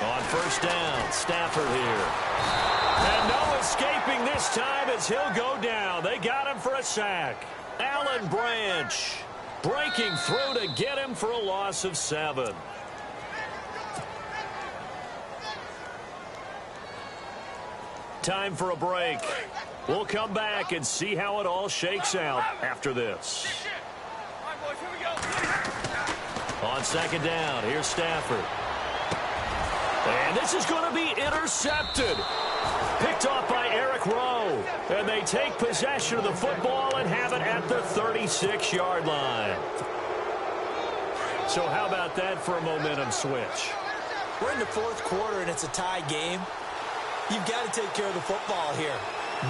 On 1st down, Stafford here. And no escaping this time as he'll go down. They got him for a sack. Alan Branch breaking through to get him for a loss of 7. Time for a break. We'll come back and see how it all shakes out after this. On 2nd down, here's Stafford. And this is going to be intercepted. Picked off by Eric Rowe. And they take possession of the football and have it at the 36-yard line. So how about that for a momentum switch? We're in the 4th quarter, and it's a tie game. You've got to take care of the football here.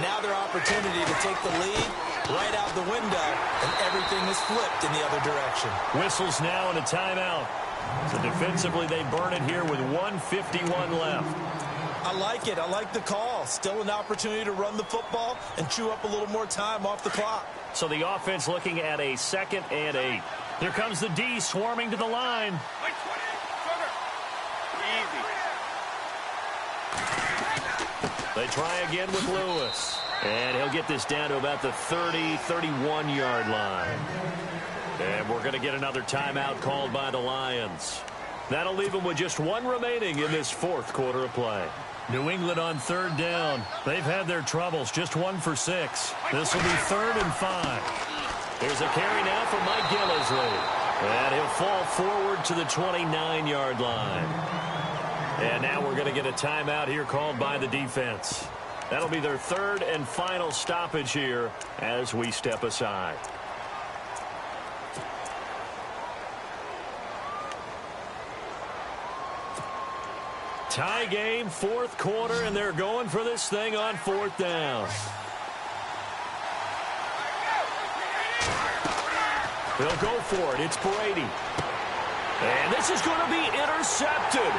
Now their opportunity to take the lead right out the window, and everything is flipped in the other direction. Whistles now and a timeout. So defensively, they burn it here with 1:51 left. I like it. I like the call. Still an opportunity to run the football and chew up a little more time off the clock. So the offense looking at a 2nd and 8. Here comes the D swarming to the line. They try again with Lewis. And he'll get this down to about the 30, 31-yard line. And we're going to get another timeout called by the Lions. That'll leave them with just 1 remaining in this 4th quarter of play. New England on 3rd down. They've had their troubles, just 1 for 6. This will be 3rd and 5. Here's a carry now for Mike Gillisley. And he'll fall forward to the 29-yard line. And now we're going to get a timeout here called by the defense. That'll be their 3rd and final stoppage here as we step aside. Tie game, 4th quarter, and they're going for this thing on 4th down. They'll go for it. It's Brady. And this is going to be intercepted.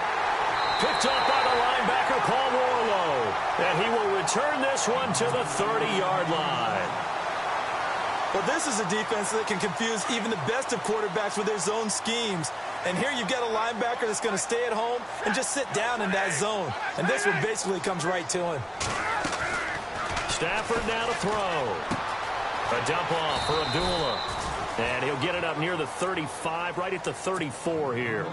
Picked up by the linebacker, Paul Warlow. And he will return this one to the 30-yard line. Well, this is a defense that can confuse even the best of quarterbacks with their zone schemes. And here you've got a linebacker that's going to stay at home and just sit down in that zone. And this one basically comes right to him. Stafford now to throw. A dump off for Abdullah. And he'll get it up near the 35, right at the 34 here.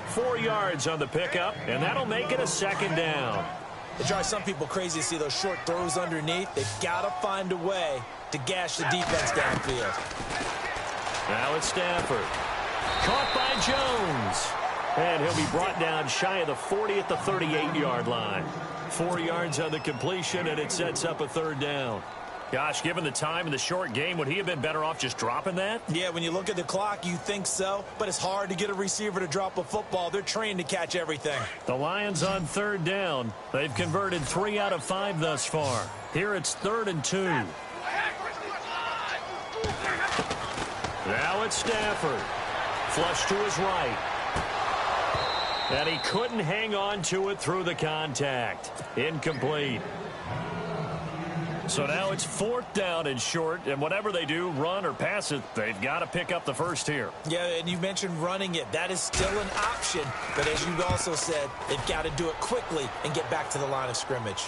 4 yards on the pickup, and that'll make it a 2nd down. It drives some people crazy to see those short throws underneath. They've got to find a way to gash the defense downfield. Now it's Stafford. Caught by Jones. And he'll be brought down shy of the 40 at the 38-yard line. 4 yards on the completion, and it sets up a third down. Gosh, given the time in the short game, would he have been better off just dropping that? Yeah, when you look at the clock, you think so. But it's hard to get a receiver to drop a football. They're trained to catch everything. The Lions on third down. They've converted 3 out of 5 thus far. Here it's 3rd and 2. Now it's Stafford. Flush to his right. And he couldn't hang on to it through the contact. Incomplete. So now it's 4th down and short, and whatever they do, run or pass it, they've got to pick up the first here. Yeah, and you mentioned running it. That is still an option. But as you've also said, they've got to do it quickly and get back to the line of scrimmage.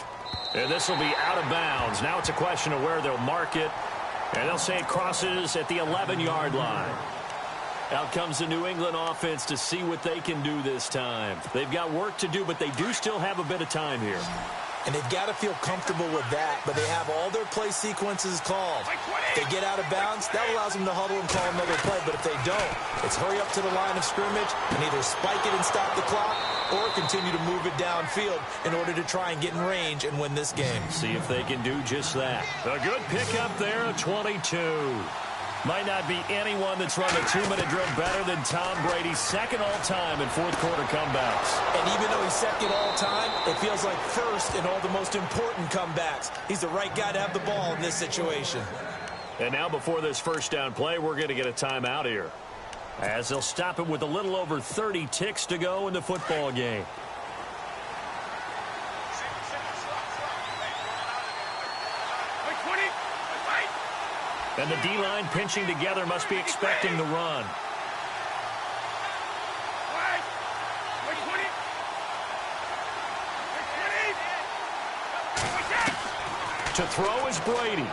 And this will be out of bounds. Now it's a question of where they'll mark it. And they'll say it crosses at the 11-yard line. Out comes the New England offense to see what they can do this time. They've got work to do, but they do still have a bit of time here. And they've got to feel comfortable with that, but they have all their play sequences called. If they get out of bounds, that allows them to huddle and call another play. But if they don't, it's hurry up to the line of scrimmage and either spike it and stop the clock or continue to move it downfield in order to try and get in range and win this game. See if they can do just that. A good pickup there, a 22. Might not be anyone that's run a 2-minute drill better than Tom Brady, second all-time in fourth-quarter comebacks. And even though he's second all-time, it feels like first in all the most important comebacks. He's the right guy to have the ball in this situation. And now before this first down play, we're going to get a timeout here, as they'll stop it with a little over 30 ticks to go in the football game. And the D-line pinching together must be expecting the run. To throw is Brady.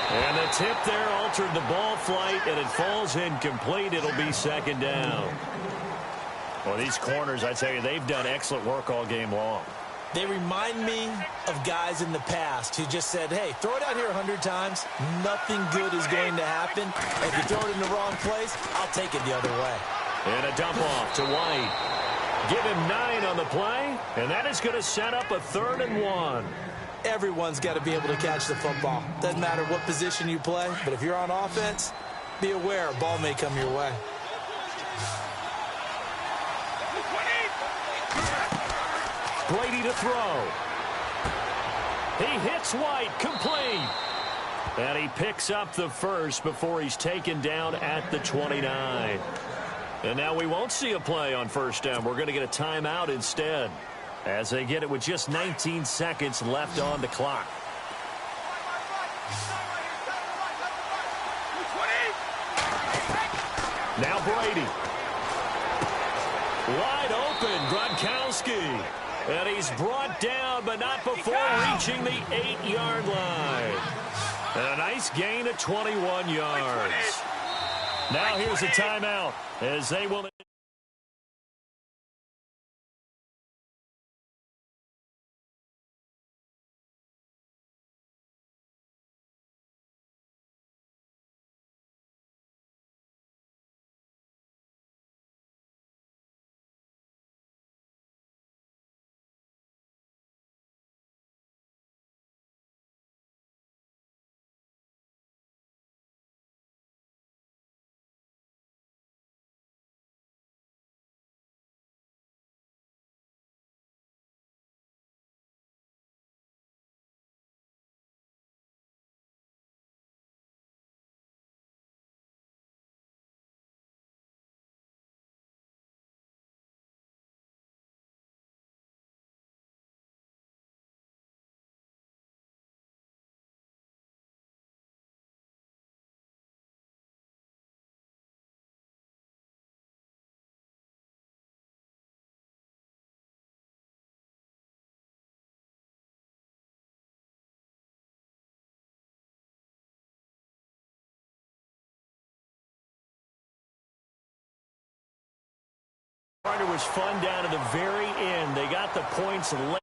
And the tip there altered the ball flight, and it falls incomplete. It'll be second down. Well, these corners, I tell you, they've done excellent work all game long. They remind me of guys in the past who just said, hey, throw it out here 100 times. Nothing good is going to happen. If you throw it in the wrong place, I'll take it the other way. And a dump off to White. Give him 9 on the play, and that is going to set up a 3rd and 1. Everyone's got to be able to catch the football. Doesn't matter what position you play, but if you're on offense, be aware a ball may come your way. Brady to throw. He hits White, complete. And he picks up the first before he's taken down at the 29. And now we won't see a play on first down. We're going to get a timeout instead, as they get it with just 19 seconds left on the clock. Now Brady. Wide open, Gronkowski. And he's brought down, but not before reaching the 8-yard line. And a nice gain of 21 yards. Now here's a timeout, as they will... It was fun down to the very end. They got the points late.